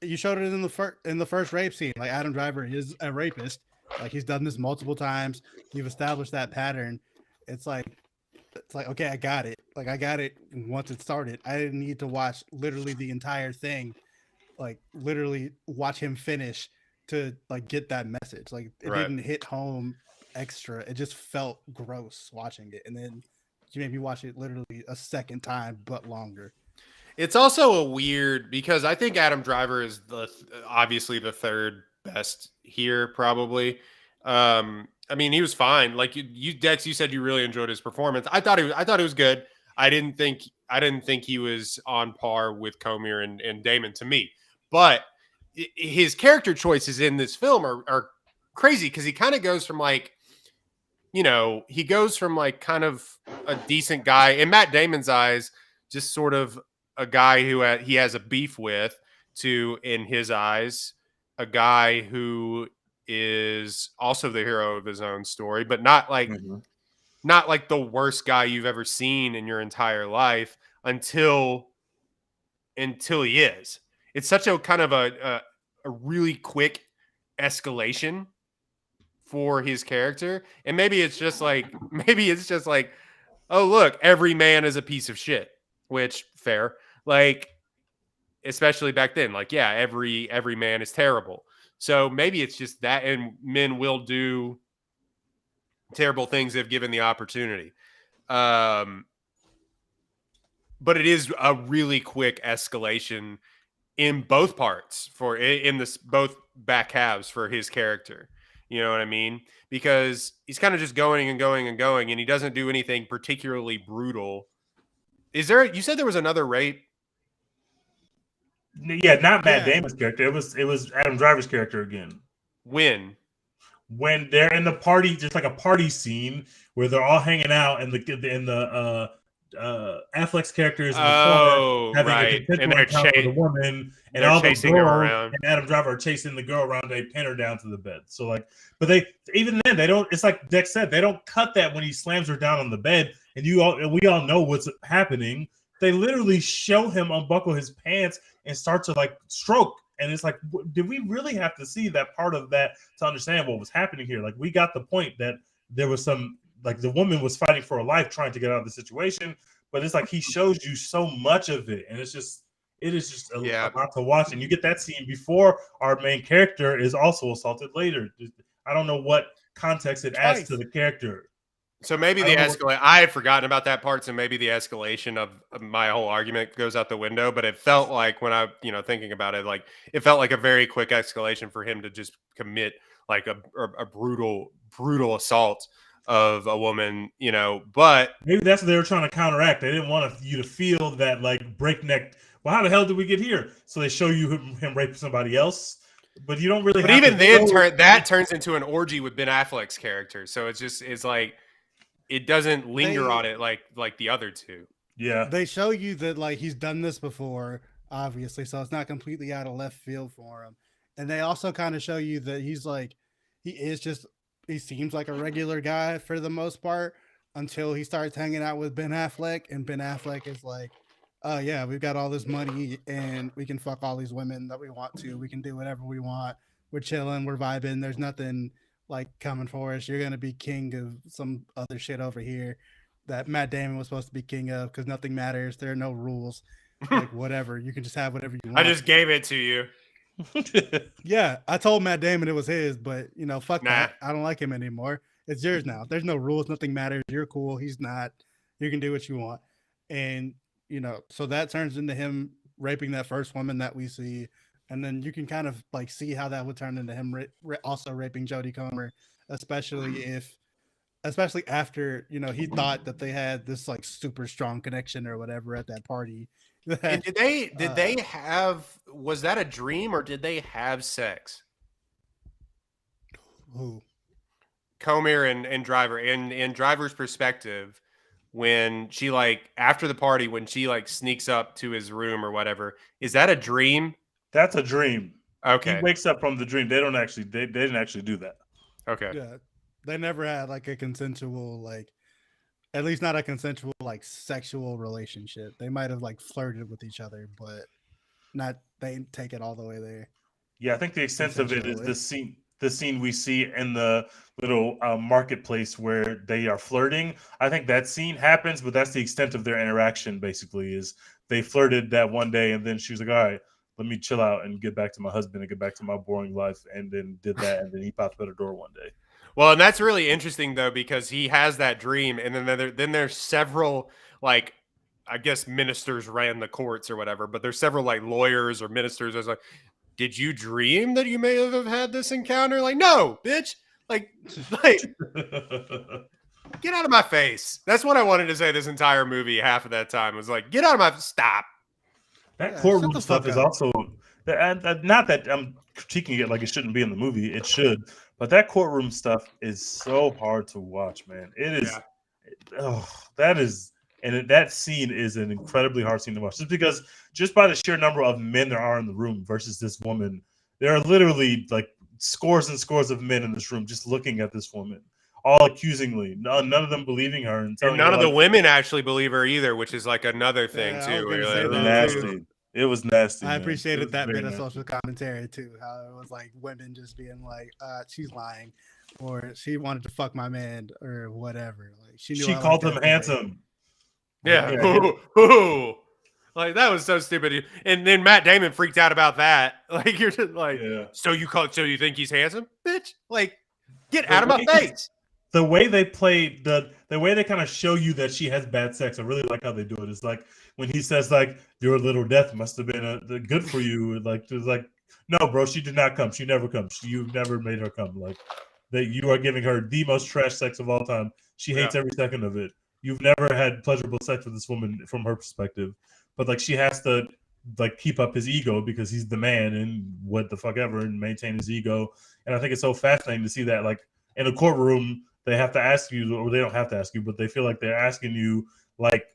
You showed it in the first rape scene. Like Adam Driver is a rapist. Like he's done this multiple times. You've established that pattern. It's like okay, I got it. Like I got it once it started. I didn't need to watch literally the entire thing. Like literally watch him finish to like get that message. Like it didn't hit home extra. It just felt gross watching it. And then you made me watch it literally a second time, but longer. It's also a weird, because I think Adam Driver is obviously the third best here, probably. I mean, he was fine. Like you, Dex, you said you really enjoyed his performance. I thought it was good. I didn't think he was on par with Comier and Damon to me, but his character choices in this film are crazy because he kind of goes from like, you know, he goes from like kind of a decent guy in Matt Damon's eyes, just sort of a guy who he has a beef with, to, in his eyes, a guy who is also the hero of his own story, but not like the worst guy you've ever seen in your entire life until he is. It's such a kind of a really quick escalation for his character. And maybe it's just like, oh, look, every man is a piece of shit, which fair. Like, especially back then, like, yeah, every man is terrible. So maybe it's just that, and men will do terrible things if given the opportunity. But it is a really quick escalation in both parts in this both back halves for his character. You know what I mean? Because he's kind of just going and going and going, and he doesn't do anything particularly brutal. You said there was another rape? Yeah, not Matt Yeah. Damon's character. It was Adam Driver's character again. When? When they're in the party, just like a party scene where they're all hanging out, and the Affleck's character is in the corner Oh, having a right. And consensual encounter with a woman, and they're all the chasing her girls around. and Adam Driver are chasing the girl around. They pin her down to the bed. So like, but they even then they don't. It's like Dex said, they don't cut that when he slams her down on the bed, and we all know what's happening. They literally show him unbuckle his pants and start to like stroke. And it's like, did we really have to see that part of that to understand what was happening here? Like, we got the point that there was some, like, the woman was fighting for her life, trying to get out of the situation. But it's like he shows you so much of it, and it is just a lot to watch. And you get that scene before our main character is also assaulted later. I don't know what context it adds to the character. So maybe the escalation, I had forgotten about that part. So maybe the escalation of my whole argument goes out the window. But it felt like when I, thinking about it, like it felt like a very quick escalation for him to just commit like a brutal assault of a woman, but maybe that's what they were trying to counteract. They didn't want you to feel that like breakneck. Well, how the hell did we get here? So they show you him raping somebody else. But you don't really. But even then, that turns into an orgy with Ben Affleck's character. So it's like. It doesn't linger on it like the other two. Yeah. They show you that like he's done this before, obviously, so it's not completely out of left field for him. And they also kind of show you that he seems like a regular guy for the most part until he starts hanging out with Ben Affleck, and Ben Affleck is like, oh yeah, we've got all this money and we can fuck all these women that we want to. We can do whatever we want. We're chilling, we're vibing. There's nothing like coming for us. You're gonna be king of some other shit over here that Matt Damon was supposed to be king of because nothing matters. There are no rules. Like whatever, you can just have whatever you want. I just gave it to you. Yeah, I told Matt Damon it was his, but fuck that. I don't like him anymore. It's yours now. There's no rules. Nothing matters. You're cool. He's not. You can do what you want. And so that turns into him raping that first woman that we see. And then you can kind of like see how that would turn into him also raping Jodie Comer, especially after he thought that they had this like super strong connection or whatever at that party. And did they have? Was that a dream or did they have sex? Who? Comer and Driver. In Driver's perspective, when she like after the party, when she like sneaks up to his room or whatever, is that a dream? That's a dream. Okay. He wakes up from the dream. They didn't actually do that. Okay. Yeah. They never had like a consensual, like at least not a consensual, like sexual relationship. They might have like flirted with each other, but they didn't take it all the way there. Yeah, I think the extent of it is the scene we see in the little marketplace where they are flirting. I think that scene happens, but that's the extent of their interaction. Basically, is they flirted that one day, and then she was like, "All right, let me chill out and get back to my husband and get back to my boring life," and then did that, and then he popped out the door one day. Well, and that's really interesting though, because he has that dream, and then there's several like I guess ministers ran the courts or whatever, but there's several like lawyers or ministers. I was like, did you dream that you may have had this encounter? Like, no, bitch. Like get out of my face. That's what I wanted to say this entire movie. Half of that time was like, get out of my stop. That courtroom stuff is also not that I'm critiquing it like it shouldn't be in the movie. It should, but that courtroom stuff is so hard to watch, man. It is. Yeah. That scene is an incredibly hard scene to watch, just by the sheer number of men there are in the room versus this woman. There are literally like scores and scores of men in this room just looking at this woman, all accusingly. None of them believing her, and none of the women actually believe her either, which is like another thing too. It was nasty. It was nasty. I appreciated that bit of social commentary too. How it was like women just being like, "She's lying," or "She wanted to fuck my man," or whatever. Like she called him handsome. Yeah. Ooh. Like that was so stupid. And then Matt Damon freaked out about that. Like you're just like, so you think he's handsome, bitch? Like, get out of my face. The way they play the way they kind of show you that she has bad sex, I really like how they do it. It's like when he says like your little death must have been good for you. Like it's like, no, bro, she did not come. She never comes. You've never made her come. Like that you are giving her the most trash sex of all time. She hates every second of it. You've never had pleasurable sex with this woman from her perspective, but like she has to like keep up his ego because he's the man and what the fuck ever, and maintain his ego. And I think it's so fascinating to see that, like, in a courtroom, they have to ask you, or they don't have to ask you, but they feel like they're asking you, like,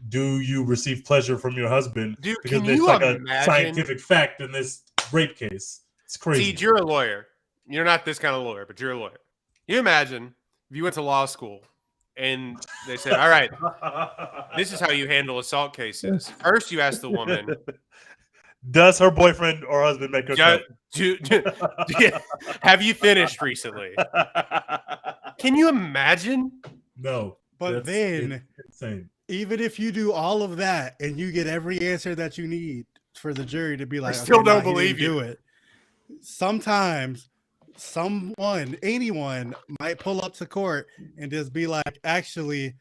do you receive pleasure from your husband? Dude, Because can it's you like a imagine? scientific fact in this rape case. It's crazy. See, you're a lawyer. You're not this kind of lawyer, but you're a lawyer. You imagine if you went to law school and they said, all right, this is how you handle assault cases. First, you ask the woman, does her boyfriend or husband make her come? have you finished recently? Can you imagine? No. But then, insane. Even if you do all of that and you get every answer that you need for the jury to be like, I still don't he believe didn't do it. Sometimes anyone might pull up to court and just be like, actually,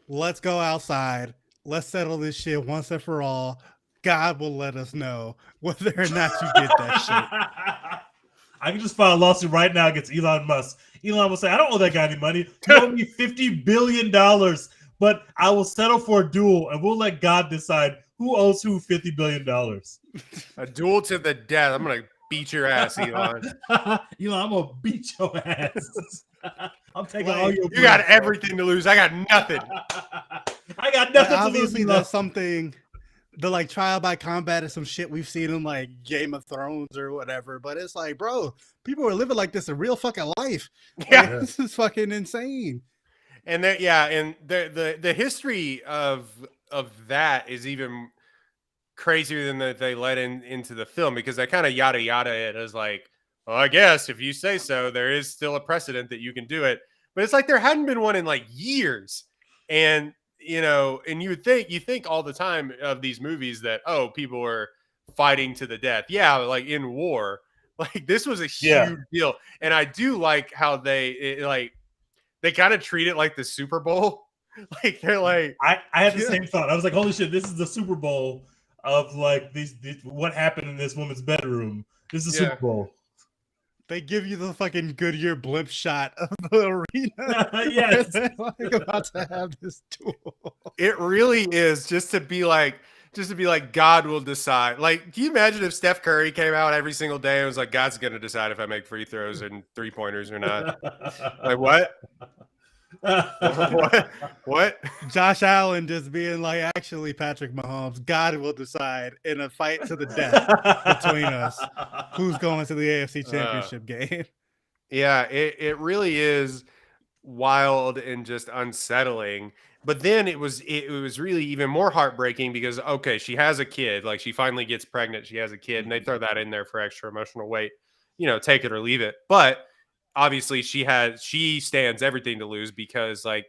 let's go outside. Let's settle this shit once and for all. God will let us know whether or not you did that shit. I can just file a lawsuit right now against Elon Musk. Elon will say, I don't owe that guy any money. You owe me $50 billion, but I will settle for a duel, and we'll let God decide who owes who $50 billion. A duel to the death. I'm going to beat your ass, Elon. Elon, I'm going to beat your ass. I'm taking all your You got everything to lose. I got nothing. I got nothing to lose. Obviously, that's something... The like trial by combat is some shit we've seen in like Game of Thrones or whatever, but it's like, bro, people are living like this in real fucking life. Yeah, like, this is fucking insane. And the history of that is even crazier than that they let into the film, because they kind of yada yada it as like, well, I guess if you say so, there is still a precedent that you can do it, but it's like there hadn't been one in like years, and. And you think all the time of these movies that, oh, people are fighting to the death. Yeah, like in war. Like this was a huge deal. And I do like how they kind of treat it like the Super Bowl. Like they're like, I had the same thought. I was like, holy shit, this is the Super Bowl of like these what happened in this woman's bedroom. This is the Super Bowl. They give you the fucking Goodyear blimp shot of the arena. Yes. They're like about to have this duel. It really is just to be like God will decide. Like, can you imagine if Steph Curry came out every single day and was like, God's going to decide if I make free throws and 3-pointers or not? Like, what? What? Josh Allen just being like, actually, Patrick Mahomes, God will decide in a fight to the death between us who's going to the AFC Championship game. Yeah, it really is wild and just unsettling. But then it was really even more heartbreaking because, okay, she has a kid. Like, she finally gets pregnant. She has a kid, and they throw that in there for extra emotional weight. Take it or leave it. But obviously she stands everything to lose, because like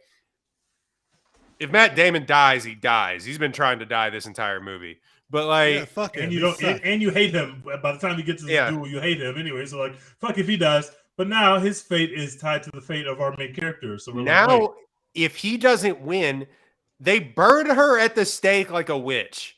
if Matt Damon dies, he dies. He's been trying to die this entire movie. But like, fuck him. And you hate him. By the time he gets to this duel, you hate him anyway. So like, fuck if he dies. But now his fate is tied to the fate of our main character. So we're now, like, if he doesn't win, they burn her at the stake like a witch.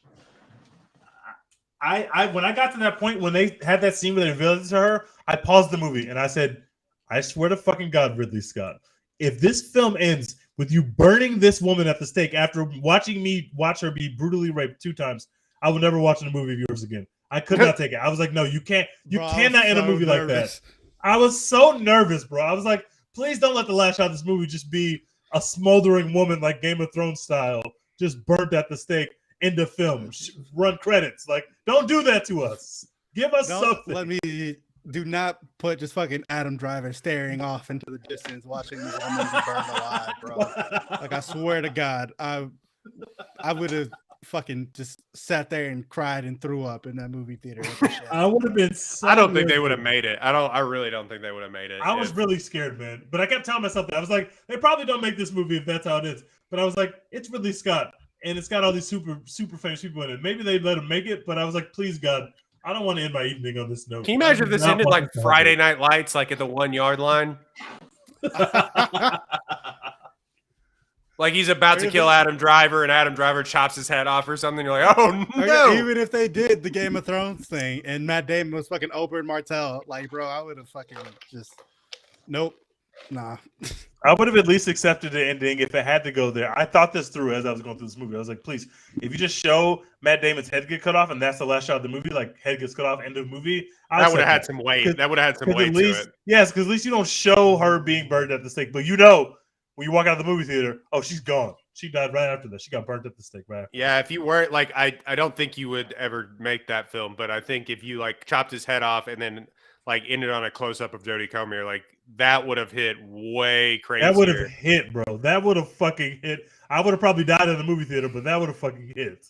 I when I got to that point when they had that scene where they revealed it to her, I paused the movie and I said, I swear to fucking God, Ridley Scott, if this film ends with you burning this woman at the stake after watching me watch her be brutally raped 2 times, I will never watch a movie of yours again. I could not take it. I was like, no, you can't. You cannot end a movie like that. I was so nervous, bro. I was like, please don't let the last shot of this movie just be a smoldering woman like Game of Thrones style, just burnt at the stake. End of film. Run credits. Like, don't do that to us. Give us something. Do not put just fucking Adam Driver staring off into the distance watching this woman be burned alive, bro. Like, I swear to God, I would have fucking just sat there and cried and threw up in that movie theater. I would have been so I don't think they would have made it. I really don't think they would have made it. I was really scared, man. But I kept telling myself that. I was like, they probably don't make this movie if that's how it is. But I was like, it's Ridley Scott. And it's got all these super famous people in it. Maybe they'd let him make it, but I was like, please, God, I don't want to end my evening on this note. Can you imagine if this ended like Friday Night Lights, like at the 1 yard line? Like he's about to kill Adam Driver and Adam Driver chops his head off or something. You're like, oh no. Even if they did the Game of Thrones thing and Matt Damon was fucking Oberyn Martell, like, bro, I would have fucking just, nope. Nah. I would have at least accepted the ending if it had to go there. I thought this through as I was going through this movie. I was like, please, if you just show Matt Damon's head get cut off and that's the last shot of the movie, like head gets cut off, end of movie, that would have had some weight. That would have had some weight to it. Yes, because at least you don't show her being burned at the stake. But you know, when you walk out of the movie theater, oh, she's gone. She died right after that. She got burnt at the stake right after. Yeah, if you weren't like, I don't think you would ever make that film, but I think if you like chopped his head off and then like ended on a close up of Jodie Comer, like that would have hit way crazier. That would have hit, bro. That would have fucking hit. I would have probably died in the movie theater, but that would have fucking hit.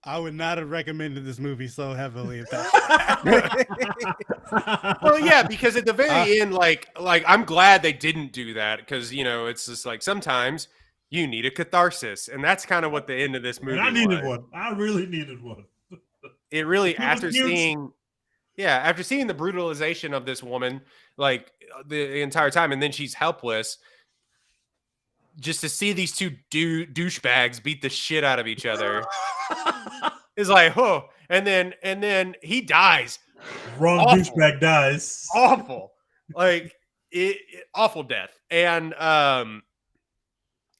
I would not have recommended this movie so heavily if that. Well, yeah, because at the very end, like I'm glad they didn't do that because you know it's just like sometimes you need a catharsis, and that's kind of what the end of this movie. And I needed one. I really needed one. It really after seeing the brutalization of this woman, like the entire time, and then she's helpless. Just to see these two douchebags beat the shit out of each other is like, oh, and then he dies. Wrong awful. Douchebag dies. Awful, like awful death, and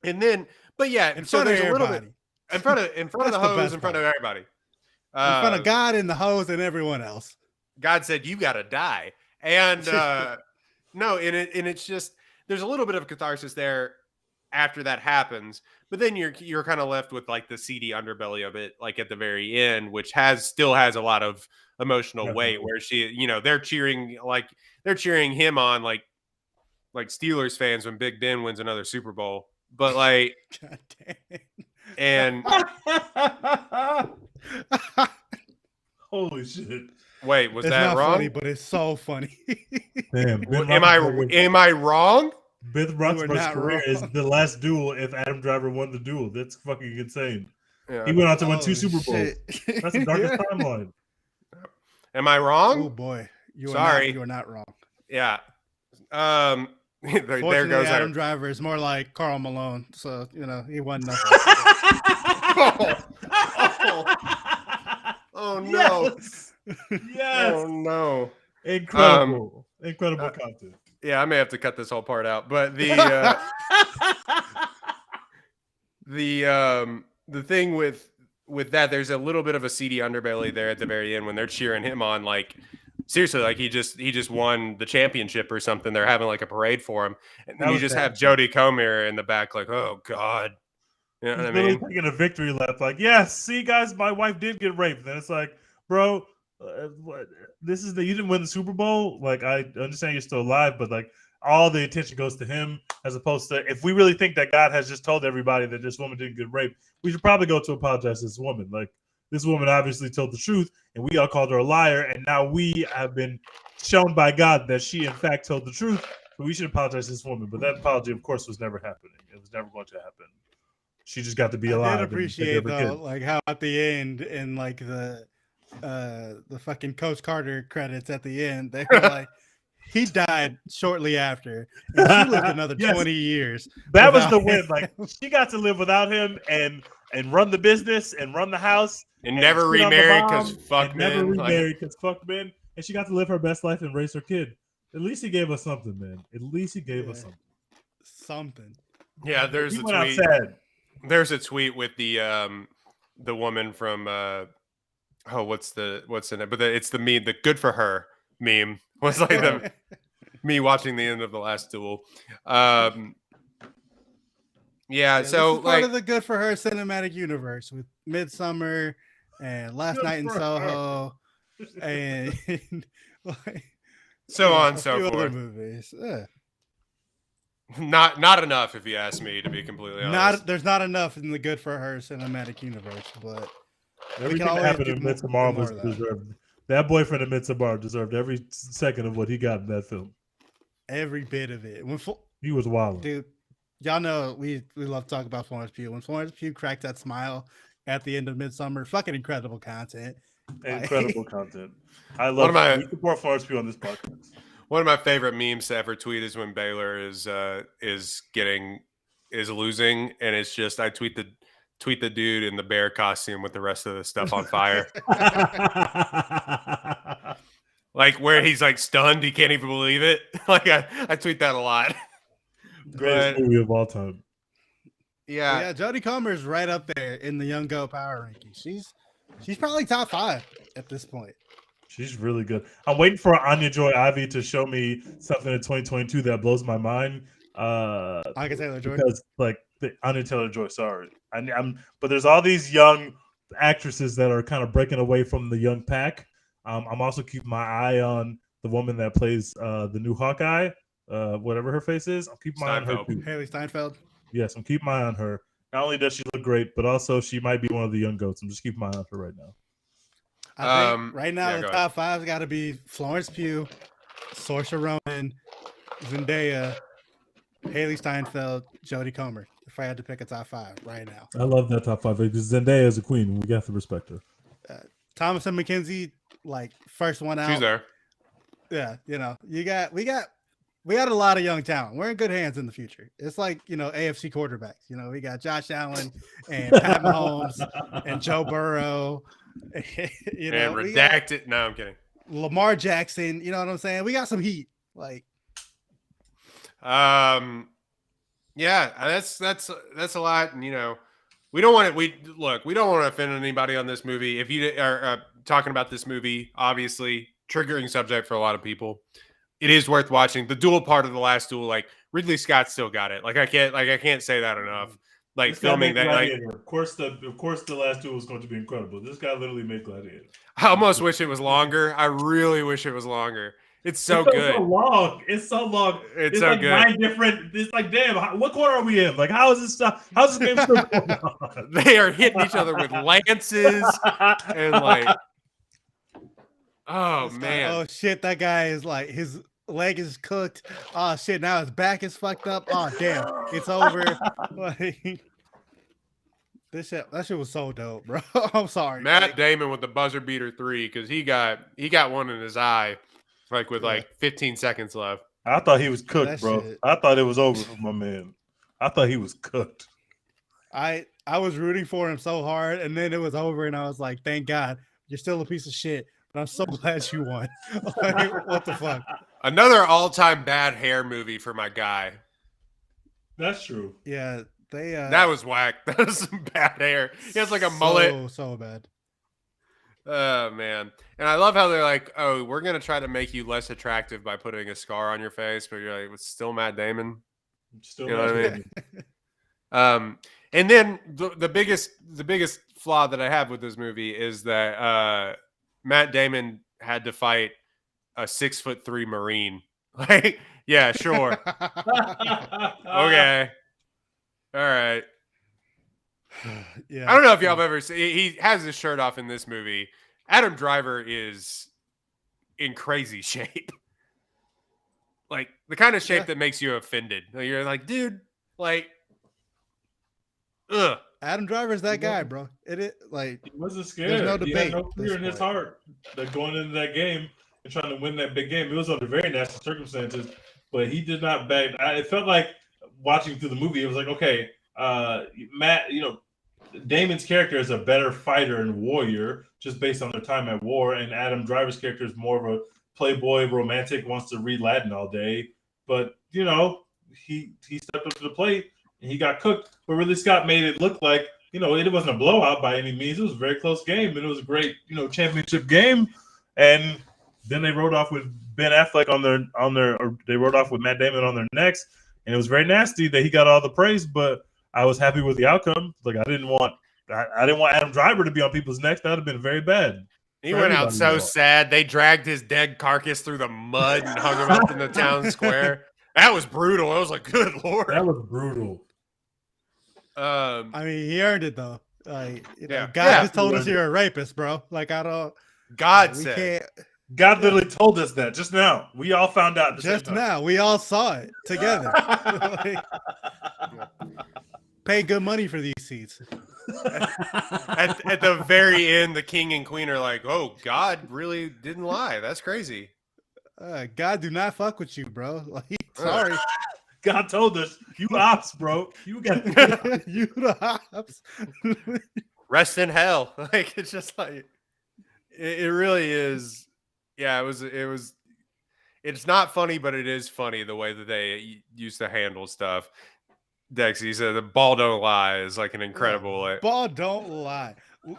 then, but yeah, in so front there's of a little everybody. bit in front of the hose, in front of everybody, in front of God and the hose and everyone else. God said, "You got to die," and no, and it's just there's a little bit of catharsis there after that happens, but then you're kind of left with like the seedy underbelly of it, like at the very end, which still has a lot of emotional weight. Where she, you know, they're cheering him on like Steelers fans when Big Ben wins another Super Bowl, but like, God damn. And holy shit! Wait, was that wrong? Funny, but it's so funny. Damn, am I wrong? Ben Roethlisberger's career is the last duel if Adam Driver won the duel. That's fucking insane. Yeah. He went on to win 2 Super Bowls. That's the darkest timeline. Am I wrong? Oh boy, you are not wrong. Yeah. There goes Adam Driver is more like Karl Malone, so you know he won nothing. Oh no! Yes. Oh no! Incredible content. Yeah, I may have to cut this whole part out, but the thing with that, there's a little bit of a seedy underbelly there at the very end when they're cheering him on, like seriously, like he just won the championship or something. They're having like a parade for him, and then you just have Jodie Comer in the back, like, oh god, you know what I mean? Taking a victory lap, like, yes, see guys, my wife did get raped. Then it's like, bro. This is you didn't win the Super Bowl. Like, I understand you're still alive, but like all the attention goes to him as opposed to if we really think that God has just told everybody that this woman didn't get raped, we should probably go to apologize to this woman. Like, this woman obviously told the truth, and we all called her a liar, and now we have been shown by God that she in fact told the truth. So we should apologize to this woman. But that apology, of course, was never happening. It was never going to happen. She just got to be alive. I did appreciate though, like how at the end in like the fucking Coach Carter credits at the end, they were like, he died shortly after, and she lived another 20 years. That was the win. Like, she got to live without him and run the business and run the house and never remarry because fuck men. Never remarry because fuck men. And she got to live her best life and raise her kid. At least he gave us something, man. At least he gave us something. Yeah, there's a tweet. There's a tweet with the woman from what's the name? But it's the meme, the good for her meme was like me watching the end of the Last Duel. Yeah, so this is part of the good for her cinematic universe with Midsummer and Last Night in Soho and like, so on and so forth. Other movies. Not enough, if you ask me, to be completely honest. There's not enough in the good for her cinematic universe, but everything that happened in Midsommar was deserved. That boyfriend in Midsommar deserved every second of what he got in that film. Every bit of it. He was wild, dude. Y'all know we love to talk about Florence Pugh. When Florence Pugh cracked that smile at the end of Midsommar, fucking incredible content. Incredible content. I love it. We support Florence Pugh on this podcast. One of my favorite memes to ever tweet is when Baylor is losing, and it's just I tweet the dude in the bear costume with the rest of the stuff on fire. Like where he's like stunned, he can't even believe it. Like I tweet that a lot. Greatest movie of all time. Yeah. Jodie Comer is right up there in the Young Go power ranking. She's probably top 5 at this point. She's really good. I'm waiting for Anya Joy-Ivy to show me something in 2022 that blows my mind. Anya Taylor-Joy. Because Anya Taylor-Joy, sorry. But there's all these young actresses that are kind of breaking away from the young pack. I'm also keeping my eye on the woman that plays the new Hawkeye, whatever her face is. I'm keeping my eye on her too. Haley Steinfeld. Yes, I'm keeping my eye on her. Not only does she look great, but also she might be one of the young goats. I'm just keeping my eye on her right now. I think right now the top 5's got to be Florence Pugh, Saoirse Ronan, Zendaya, Haley Steinfeld, Jodie Comer. If I had to pick a top 5 right now, I love that top 5 because Zendaya is a queen. We got to respect her. Thomas and McKenzie, like first one out. She's there. Yeah, we got a lot of young talent. We're in good hands in the future. It's like AFC quarterbacks. We got Josh Allen and Pat Mahomes and Joe Burrow. And redacted. No, I'm kidding. Lamar Jackson. You know what I'm saying? We got some heat. Like, yeah, that's a lot. And we don't want it. We don't want to offend anybody on this movie. If you are talking about this movie, obviously triggering subject for a lot of people. It is worth watching. The duel part of The Last Duel, like Ridley Scott still got it. I can't say that enough. Like filming that, of course the Last Duel was going to be incredible. This guy literally made Gladiator. I almost wish it was longer. I really wish it was longer. It's so good. It's so long. It's so like good. 9 different. It's like, damn. What corner are we in? Like, how is this stuff? How's this game still going on? They are hitting each other with lances and like. Oh man. Oh shit! That guy is like his leg is cooked. Oh shit! Now his back is fucked up. Oh damn! It's over. Like, that shit was so dope, bro. I'm sorry. Matt Damon with the buzzer beater 3 because he got one in his eye, with 15 seconds left. I thought he was cooked, bro. Shit. I thought it was over for my man. I thought he was cooked. I was rooting for him so hard, and then it was over, and I was like, "Thank God, you're still a piece of shit." But I'm so glad you won. What the fuck? Another all-time bad hair movie for my guy. That's true. Yeah, that was whack. That was some bad hair. He has like a mullet. So bad. Oh man. And I love how they're like, "Oh, we're gonna try to make you less attractive by putting a scar on your face," but you're like, "It's still Matt Damon." Still, you know what I mean? And then the biggest flaw that I have with this movie is that Matt Damon had to fight a 6'3" Marine. Like, yeah, sure. Okay. All right. Yeah. I don't know if y'all have ever seen. He has his shirt off in this movie. Adam Driver is in crazy shape. Like the kind of shape that makes you offended. You're like, dude, like, ugh. Adam Driver's that guy, bro. He wasn't scared. There's no debate. He had no fear in his heart that going into that game and trying to win that big game. It was under very nasty circumstances, but he did not back. It felt like watching through the movie. It was like, okay, Matt, Damon's character is a better fighter and warrior just based on their time at war, and Adam Driver's character is more of a playboy romantic, wants to read Latin all day. But he stepped up to the plate. And he got cooked, but Ridley Scott made it look like, it wasn't a blowout by any means. It was a very close game, and it was a great, championship game. And then they rode off with Ben Affleck or they rode off with Matt Damon on their necks, and it was very nasty that he got all the praise. But I was happy with the outcome. Like I didn't want Adam Driver to be on people's necks. That would have been very bad. He went out so sad. They dragged his dead carcass through the mud and hung him up in the town square. That was brutal. I was like, good Lord. That was brutal. I mean, he earned it though. God just told us you're a rapist, bro. Like I don't. God said. God literally told us that just now. We all found out just now. We all saw it together. Pay good money for these seats. At the very end, the king and queen are like, "Oh, God really didn't lie. That's crazy." God do not fuck with you, bro. Like, sorry. God told us, you ops, bro. You got you the ops. Rest in hell. Like it's just like it really is. Yeah, it was It's not funny, but it is funny the way that they used to handle stuff. Dex, he said the ball don't lie is like an incredible. Yeah, ball don't lie.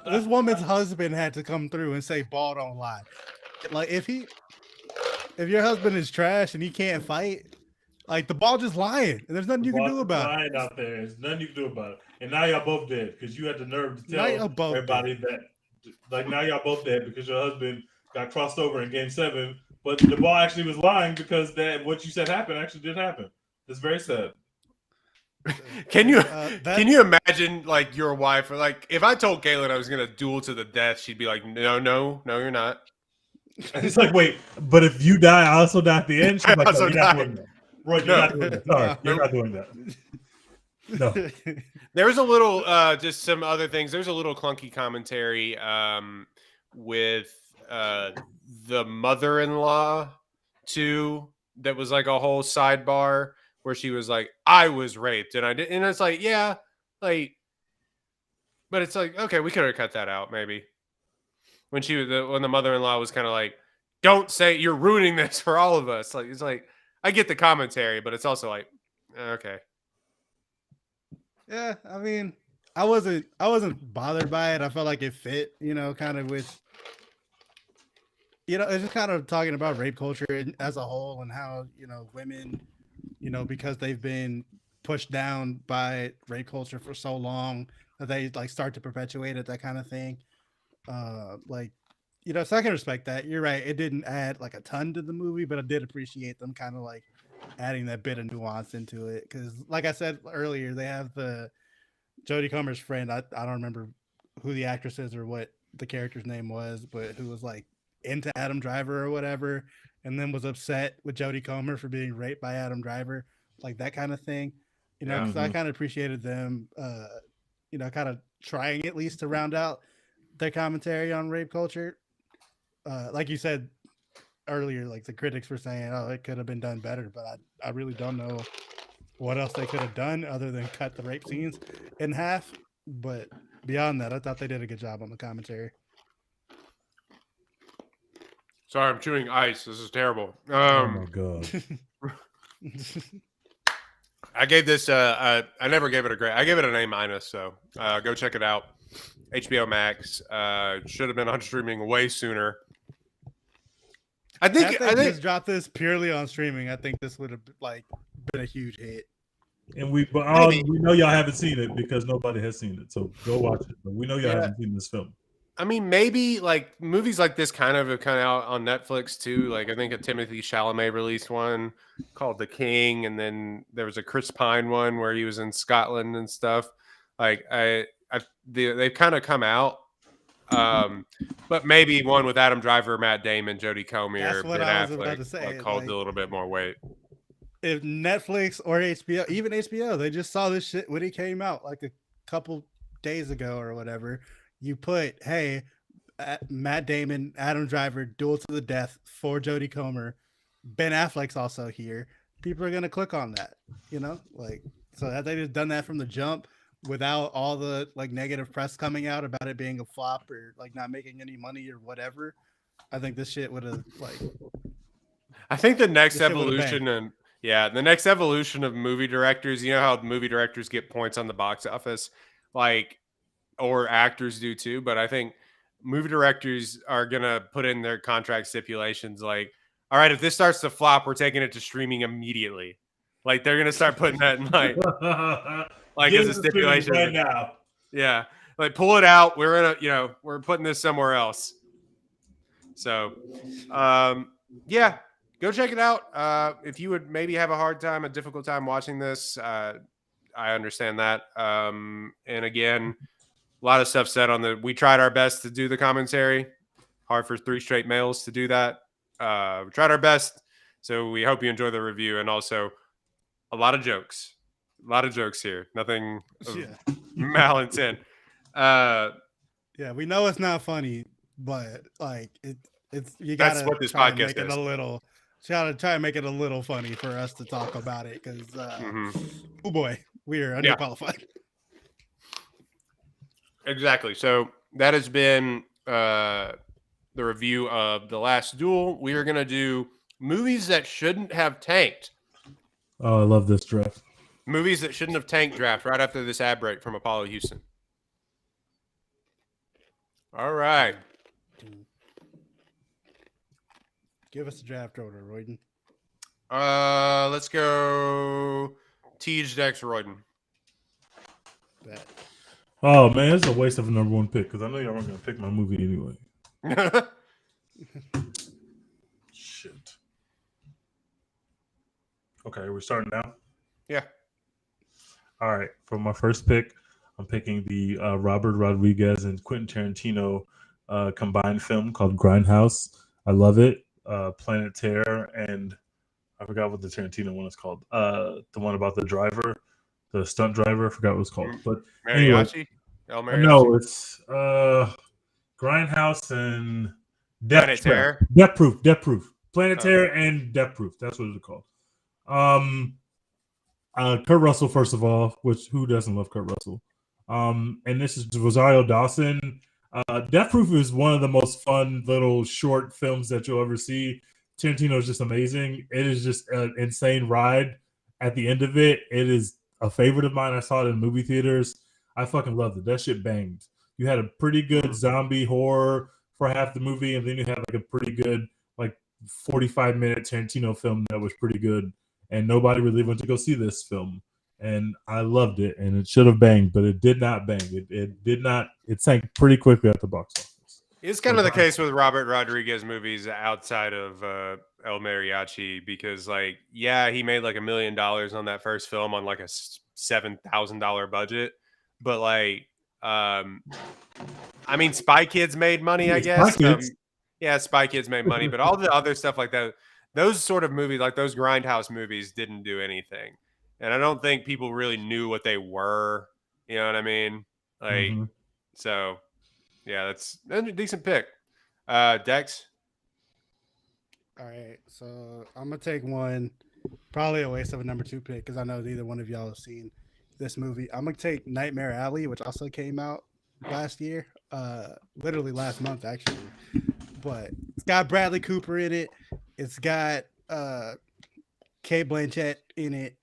This woman's husband had to come through and say ball don't lie. Like if your husband is trash and he can't fight, like the ball just lying and there's nothing you can do about it. Lying out there. There's nothing you can do about it. And now y'all both dead because you had the nerve to tell everybody that. Like now y'all both dead because your husband got crossed over in Game 7, but the ball actually was lying because that what you said happened actually did happen. It's very sad. Can you imagine like your wife, or like if I told Kaylin I was gonna duel to the death, she'd be like, no, you're not. And it's like, wait, but if you die, I also die at the end. She's like, no, you're not doing that. Roy, you're not doing that. Sorry, you're not doing that. No. There's a little, just some other things. There's a little clunky commentary with the mother-in-law too. That was like a whole sidebar where she was like, "I was raped," and I did, and it's like, yeah, like, but it's like, okay, we could have cut that out maybe. When the mother-in-law was kind of like, "Don't say you're ruining this for all of us." Like it's like I get the commentary, but it's also like, okay. Yeah, I mean, I wasn't bothered by it. I felt like it fit, kind of with, it's just kind of talking about rape culture as a whole and how, women, because they've been pushed down by rape culture for so long that they like start to perpetuate it, that kind of thing. So I can respect that. You're right. It didn't add like a ton to the movie, but I did appreciate them kind of like adding that bit of nuance into it. Because like I said earlier, they have the Jodie Comer's friend. I don't remember who the actress is or what the character's name was, but who was like into Adam Driver or whatever, and then was upset with Jodie Comer for being raped by Adam Driver, like that kind of thing. Because I kind of appreciated them, kind of trying at least to round out their commentary on rape culture. Like you said earlier, like the critics were saying, oh, it could have been done better, but I really don't know what else they could have done other than cut the rape scenes in half. But beyond that, I thought they did a good job on the commentary. Sorry, I'm chewing ice. This is terrible. Oh my god. I gave this. I never gave it a grade. I gave it an A-. So go check it out. HBO Max. Should have been on streaming way sooner. I think just dropped this purely on streaming. I think this would have been a huge hit. And we know y'all haven't seen it because nobody has seen it. So go watch it. But we know y'all haven't seen this film. I mean, maybe like movies like this kind of out on Netflix too. Like I think a Timothée Chalamet released one called The King, and then there was a Chris Pine one where he was in Scotland and stuff. Like they've kind of come out, but maybe one with Adam Driver, Matt Damon, Jodie Comer, that's what I was about to say. Called a little bit more weight. If Netflix or HBO, even HBO, they just saw this shit when it came out like a couple days ago or whatever. You put, hey, Matt Damon, Adam Driver, duel to the death for Jodie Comer. Ben Affleck's also here. People are going to click on that, so that they just done that from the jump without all the like negative press coming out about it being a flop or like not making any money or whatever. I think this shit would have I think the next evolution the next evolution of movie directors, how movie directors get points on the box office, or actors do too. But I think movie directors are going to put in their contract stipulations like, all right, if this starts to flop, we're taking it to streaming immediately. Like they're going to start putting that in like as a stipulation right now. Yeah. Like pull it out. We're in we're putting this somewhere else. So, yeah, go check it out. If you would maybe have a difficult time watching this, I understand that. And again, a lot of stuff said we tried our best to do the commentary. Hard for 3 straight males to do that. We tried our best. So we hope you enjoy the review. And also a lot of jokes here. Nothing malintent. Yeah, we know it's not funny, but like it's you gotta That's what this try podcast to make is. it a little. Try to make it a little funny for us to talk about it because oh boy, we are underqualified. Exactly. So that has been the review of The Last Duel. We are going to do Movies that shouldn't have tanked. Oh, I love this draft. Movies that shouldn't have tanked draft right after this ad break from Apollo Houston. All right. Give us a draft order, Royden. Let's go Tej, Dex, Royden. Bet. Oh man, it's a waste of a number one pick because I know y'all weren't gonna pick my movie anyway. Shit. Okay, we're starting now. Yeah. All right. For my first pick, I'm picking the Robert Rodriguez and Quentin Tarantino combined film called Grindhouse. I love it. Planet Terror, and I forgot what the Tarantino one is called. The one about the driver, the stunt driver. I forgot what it's called. But Mariachi? El Mariachi? no, it's Grindhouse and Planet Terror? Death Proof. Planet Terror and Death Proof. That's what it's called. Kurt Russell, first of all, which who doesn't love Kurt Russell? And this is Rosario Dawson. Death Proof is one of the most fun little short films that you'll ever see. Tarantino is just amazing. It is just an insane ride. At the end of it, it is a favorite of mine. I saw it in movie theaters. I fucking loved it. That shit banged. You had a pretty good zombie horror for half the movie, and then you had like a pretty good 45-minute Tarantino film that was pretty good. And nobody really went to go see this film. And I loved it, and it should have banged, but it did not bang. It did not. It sank pretty quickly at the box office. It's kind of the case with Robert Rodriguez movies outside of El Mariachi because, he made like $1 million on that first film on like a $7,000 budget, but Spy Kids made money, I guess. Spy Kids made money, but all the other stuff like that, those sort of movies, like those Grindhouse movies, didn't do anything. And I don't think people really knew what they were. You know what I mean? So, yeah, that's a decent pick. Dex? All right, so I'm going to take one, probably a waste of a number two pick because I know neither one of y'all have seen this movie. I'm going to take Nightmare Alley, which also came out last year, literally last month, actually. But it's got Bradley Cooper in it. It's got Cate Blanchett in it.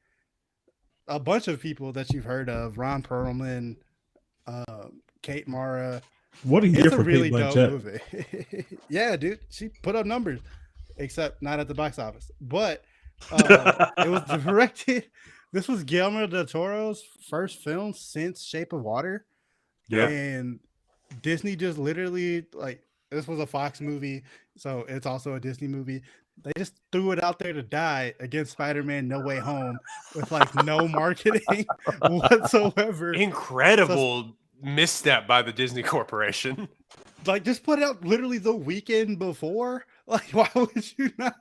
A bunch of people that you've heard of: Ron Perlman, Kate Mara. What a year it's for a really Cate dope movie. Yeah, dude, she put up numbers, except not at the box office. But it was directed. This was Guillermo del Toro's first film since Shape of Water. Yeah, and Disney just literally this was a Fox movie, so it's also a Disney movie. They just threw it out there to die against Spider-Man No Way Home with no marketing whatsoever. Incredible misstep by the Disney Corporation. Just put it out literally the weekend before. Why would you not?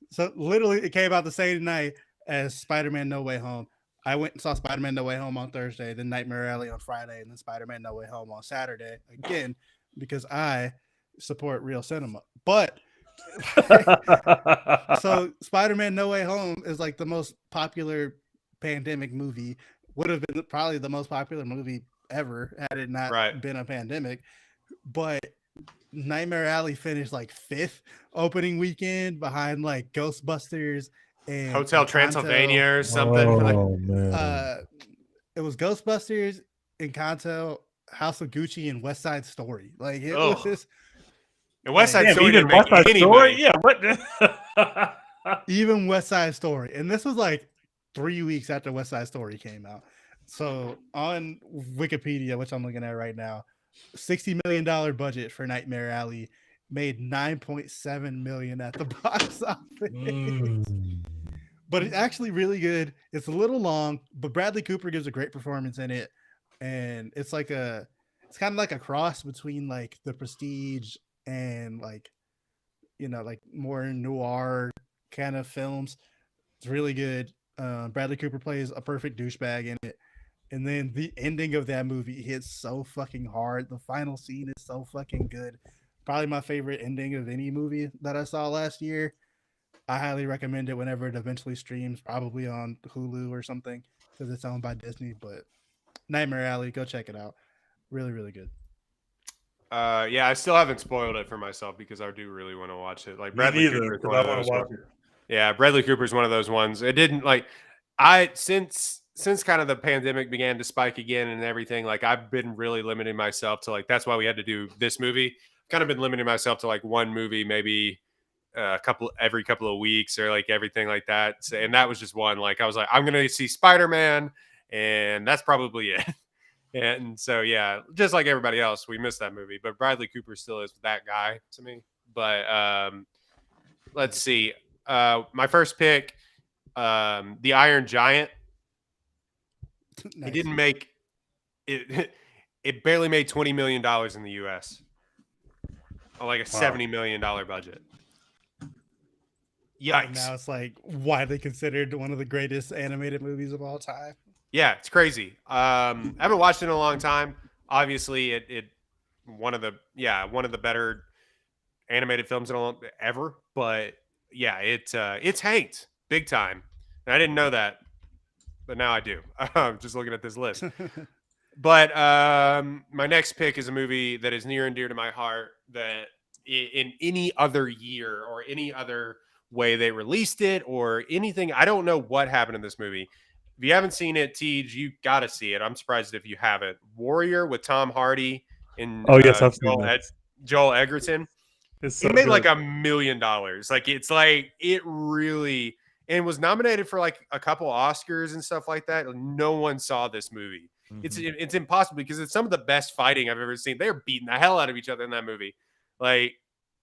So literally it came out the same night as Spider-Man No Way Home. I went and saw Spider-Man No Way Home on Thursday, then Nightmare Alley on Friday, and then Spider-Man No Way Home on Saturday again because I support real cinema. But so Spider-Man No Way Home is the most popular pandemic movie. Would have been probably the most popular movie ever had it not been a pandemic. But Nightmare Alley finished fifth opening weekend behind Ghostbusters and Hotel Transylvania or something. Oh man. It was Ghostbusters, Encanto, House of Gucci, and West Side Story. It was just. And West Side Story didn't make any money. Yeah, what? Even West Side Story, and this was 3 weeks after West Side Story came out. So on Wikipedia, which I'm looking at right now, $60 million budget for Nightmare Alley, made $9.7 million at the box office. But it's actually really good. It's a little long, but Bradley Cooper gives a great performance in it, and it's kind of like a cross between The Prestige and more noir kind of films. It's really good. Bradley Cooper plays a perfect douchebag in it, and then the ending of that movie hits so fucking hard. The final scene is so fucking good. Probably my favorite ending of any movie that I saw last year. I highly recommend it whenever it eventually streams, probably on Hulu or something because it's owned by Disney. But Nightmare Alley, go check it out. Really, really good. Yeah, I still haven't spoiled it for myself because I do really want to watch it. Like Me Bradley neither, Cooper is because one I of want those to watch ones. it. Yeah, Bradley Cooper is one of those ones. It didn't like since kind of the pandemic began to spike again and everything. Like I've been really limiting myself to like that's why we had to do this movie. Kind of been limiting myself to like one movie, maybe every couple of weeks or like everything like that. So, and that was just one. Like I was like, I'm gonna see Spider-Man, and that's probably it. And so yeah, just like everybody else, we missed that movie. But Bradley Cooper still is that guy to me. But let's see. My first pick, The Iron Giant. Nice. It didn't make it. It barely made $20 million in the U.S. on like a $70 million budget. Yikes! Now it's like widely considered one of the greatest animated movies of all time. Yeah, it's crazy. I haven't watched it in a long time. Obviously, it one of the better animated films ever. But yeah, it's hanked big time. And I didn't know that, but now I do. I'm just looking at this list. But my next pick is a movie that is near and dear to my heart. That in any other year or any other way they released it or anything, I don't know what happened in this movie. If you haven't seen it, Tej, you got to see it. I'm surprised if you haven't. Warrior with Tom Hardy and I've seen that. Joel Edgerton. It's so It made good. like $1 million. Like it's like it really and was nominated for like a couple Oscars and stuff like that. No one saw this movie. It's impossible because it's some of the best fighting I've ever seen. They're beating the hell out of each other in that movie. Like,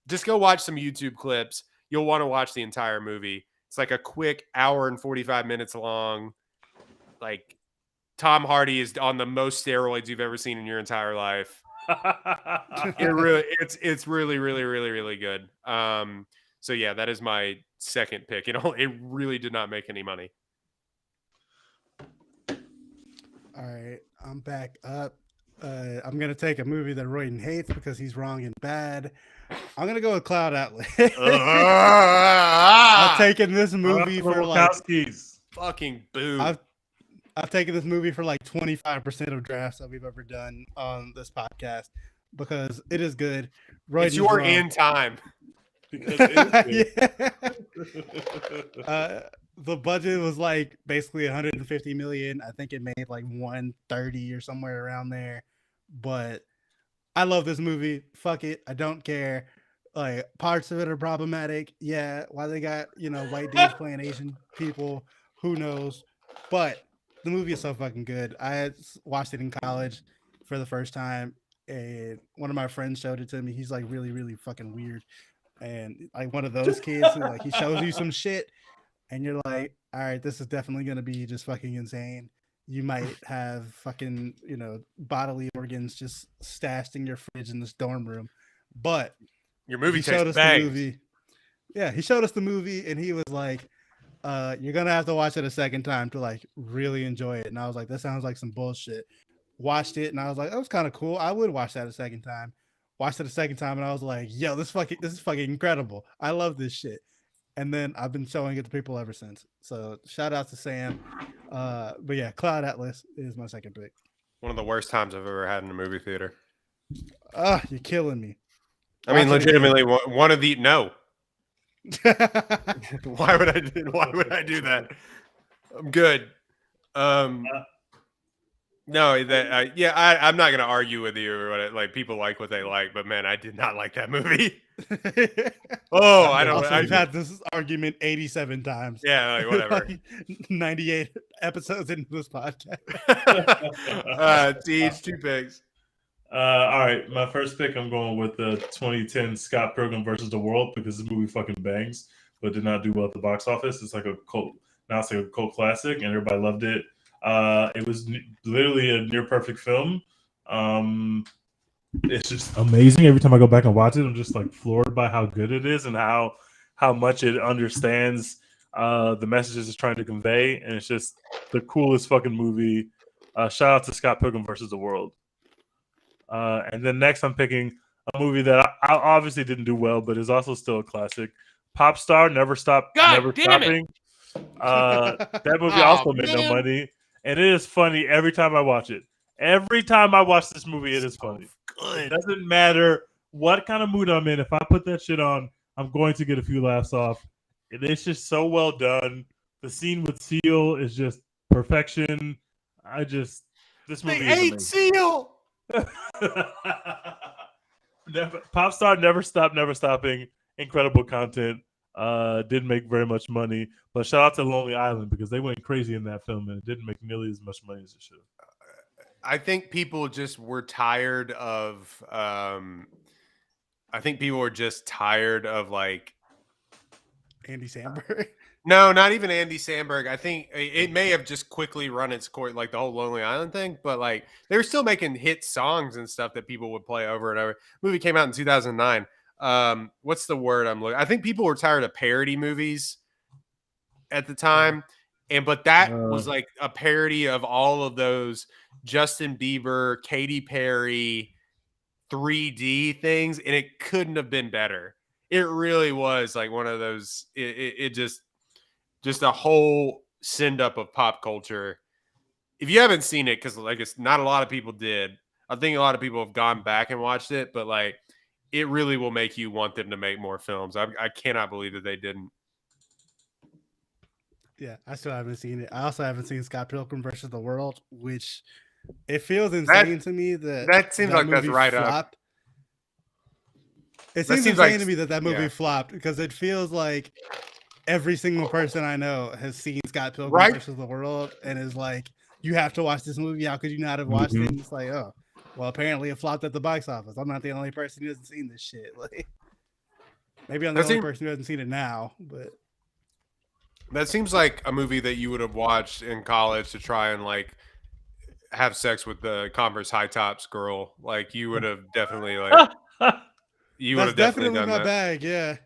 just go watch some YouTube clips. You'll want to watch the entire movie. It's like a quick hour and 45 minutes long. Like, Tom Hardy is on the most steroids you've ever seen in your entire life. It's really, really, really, really good. So yeah, that is my second pick. It really did not make any money. All right, I'm back up. I'm gonna take a movie that Royden hates because he's wrong and bad. I'm gonna go with Cloud Atlas. I've taken this movie for like fucking boo. I've taken this movie for like 25% of drafts that we've ever done on this podcast because it is good. It's your in time. Because it is the budget was like basically 150 million. I think it made like 130 or somewhere around there. But I love this movie. Fuck it. I don't care. Like parts of it are problematic. Yeah. Why they got, white dudes playing Asian people. Who knows? But the movie is so fucking good. I had watched it in college for the first time. And one of my friends showed it to me. He's like really, really fucking weird. And like one of those kids who like he shows you some shit and you're like, all right, this is definitely gonna be just fucking insane. You might have fucking, bodily organs just stashed in your fridge in this dorm room. But your movie he showed us bangs. the movie. Yeah, he showed us the movie and he was like, you're gonna have to watch it a second time to like really enjoy it. And I was like, that sounds like some bullshit. Watched it and I was like, that was kind of cool. I would watch that a second time. Watched it a second time and I was like, yo, this is fucking incredible. I love this shit. And then I've been showing it to people ever since. So shout out to Sam. But yeah, Cloud Atlas is my second pick. One of the worst times I've ever had in a movie theater. You're killing me. I mean, legitimately, one of the no. Why would I do that? I'm good. No, I'm not gonna argue with you or what. Like people like what they like, but man, I did not like that movie. I don't. I've had this argument 87 times. Yeah, like whatever. 98 episodes into this podcast. Teach 2 picks. All right, my first pick, I'm going with the 2010 Scott Pilgrim versus the World because this movie fucking bangs, but did not do well at the box office. It's like a cult. Now it's like a cult classic, and everybody loved it. It was literally a near perfect film. It's just amazing. Every time I go back and watch it, I'm just like floored by how good it is and how much it understands the messages it's trying to convey. And it's just the coolest fucking movie. Shout out to Scott Pilgrim versus the World. And then next, I'm picking a movie that I obviously didn't do well, but is also still a classic. Pop Star, Never Stop, Never Stopping. That movie also made no money. And it is funny every time I watch it. Every time I watch this movie, it is funny. It doesn't matter what kind of mood I'm in. If I put that shit on, I'm going to get a few laughs off. It's just so well done. The scene with Seal is just perfection. This movie They is ate amazing. Seal. Pop star, never stop, never stopping. Incredible content. Didn't make very much money, but shout out to Lonely Island because they went crazy in that film and it didn't make nearly as much money as it should have. I think people just were tired of. I think people were just tired of like Andy Sandberg. No, not even Andy Sandberg. I think it may have just quickly run its course, like the whole Lonely Island thing. But like they were still making hit songs and stuff that people would play over and over. The movie came out in 2009. What's the word I'm looking? I think people were tired of parody movies at the time, but that was like a parody of all of those Justin Bieber, Katy Perry, 3D things, and it couldn't have been better. It really was like one of those. It just a whole send up of pop culture. If you haven't seen it, because like it's not a lot of people did. I think a lot of people have gone back and watched it, but like it really will make you want them to make more films. I cannot believe that they didn't. Yeah, I still haven't seen it. I also haven't seen Scott Pilgrim versus the World, which it feels insane to me that seems like that's right flopped. It That seems seems insane like- to me that movie yeah. flopped because it feels like every single person I know has seen Scott Pilgrim Right? versus the World and is like, you have to watch this movie. How could you not have watched it? And it's like, oh, well, apparently it flopped at the box office. I'm not the only person who hasn't seen this shit. Like, maybe I'm the only person who hasn't seen it now, but That seems like a movie that you would have watched in college to try and like have sex with the Converse high tops girl. Like you would have definitely like you would that's have definitely done my that. bag. Yeah.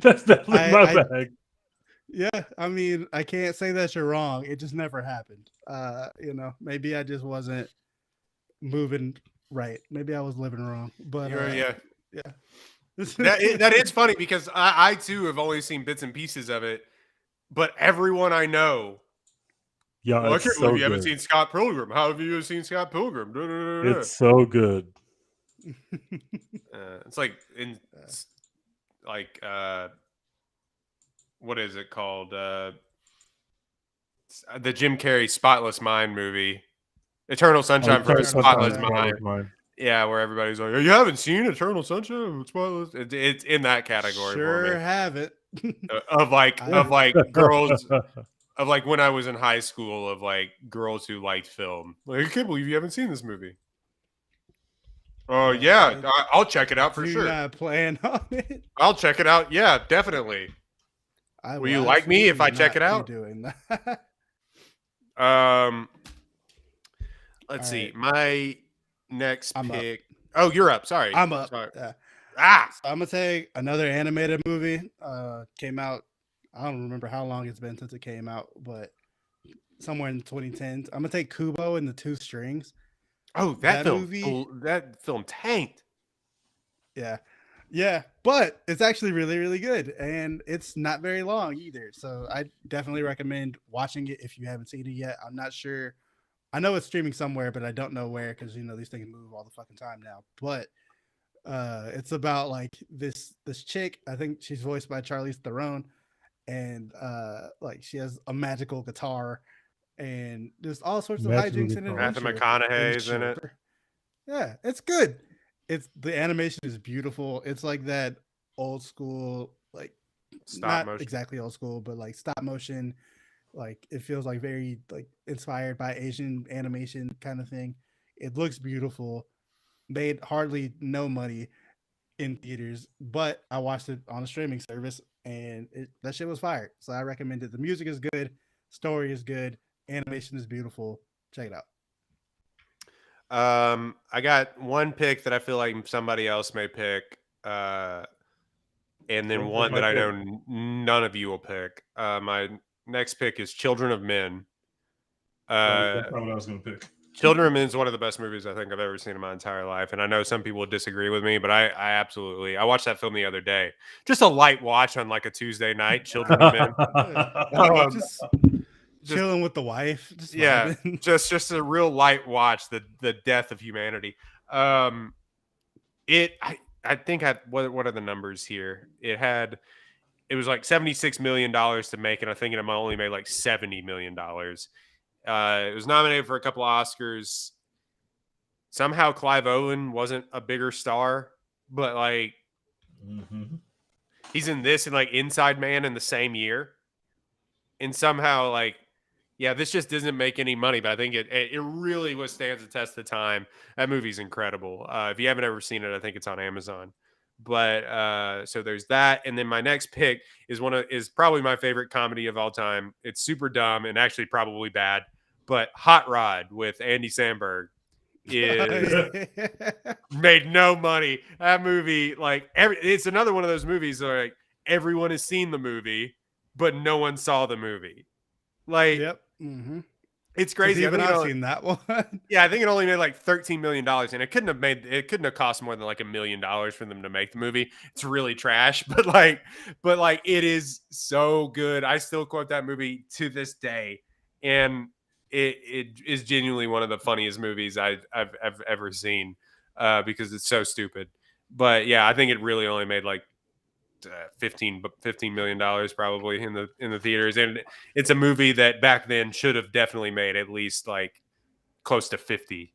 That's definitely my bag. Yeah, I mean, I can't say that you're wrong. It just never happened. Maybe I just wasn't moving right. Maybe I was living wrong. But yeah. that that is funny because I too have only seen bits and pieces of it, but everyone I know. Yeah, Well, I can't believe you haven't good. seen Scott Pilgrim. How have you seen Scott Pilgrim? It's so good. It's like what is it called? The Jim Carrey Spotless Mind movie, Eternal Sunshine for a Spotless Mind. Yeah, where everybody's like, "You haven't seen Eternal Sunshine? Spotless." It's in that category. Sure for me. haven't. of like girls. Of like when I was in high school, of like girls who liked film. Like, I can't believe you haven't seen this movie. Oh yeah, I'll check it out for sure. Not plan on it. I'll check it out. Yeah, definitely. Will you like me if I check it out? Doing that. Let's see. My next pick. Oh, you're up. Sorry, I'm up. Sorry. So I'm gonna take another animated movie. Came out. I don't remember how long it's been since it came out, but somewhere in 2010s. I'm gonna take Kubo and the Two Strings. Oh, that film tanked. Yeah, but it's actually really, really good, and it's not very long either. So I definitely recommend watching it if you haven't seen it yet. I'm not sure. I know it's streaming somewhere, but I don't know where because these things move all the fucking time now. But it's about like this chick. I think she's voiced by Charlize Theron. And like she has a magical guitar, and there's all sorts of hijinks in it. Matthew McConaughey's in it. Yeah, it's good. The animation is beautiful. It's like that old school, like stop motion. Exactly old school, but like stop motion. Like it feels like very like inspired by Asian animation kind of thing. It looks beautiful. Made hardly no money in theaters, but I watched it on a streaming service. And that shit was fired. So I recommend it. The music is good. Story is good. Animation is beautiful. Check it out. I got one pick that I feel like somebody else may pick. And then one that I know none of you will pick. My next pick is Children of Men. That's not what I was going to pick. Children of Men is one of the best movies I think I've ever seen in my entire life. And I know some people would disagree with me, but I absolutely, I watched that film the other day. Just a light watch on like a Tuesday night, Children of Men. chilling with the wife. Just yeah, vibing. just a real light watch. The death of humanity. I think what are the numbers here? It was like $76 million to make, and I think it only made like $70 million. It was nominated for a couple of Oscars. Somehow Clive Owen wasn't a bigger star, but like he's in this and like Inside Man in the same year. And somehow like, yeah, this just doesn't make any money, but I think it really withstands the test of time. That movie's incredible. If you haven't ever seen it, I think it's on Amazon. But so there's that, and then my next pick is probably my favorite comedy of all time. It's super dumb and actually probably bad, but Hot Rod with Andy Sandberg made no money. That movie, like it's another one of those movies where like everyone has seen the movie, but no one saw the movie. Like, Yep. Mm-hmm. It's crazy. I've seen that one. Yeah, I think it only made like $13 million, and it couldn't have cost more than like $1 million for them to make the movie. It's really trash, but like it is so good. I still quote that movie to this day, and it is genuinely one of the funniest movies I've ever seen because it's so stupid. But yeah, I think it really only made like $15 million probably in the theaters, and it's a movie that back then should have definitely made at least like close to 50.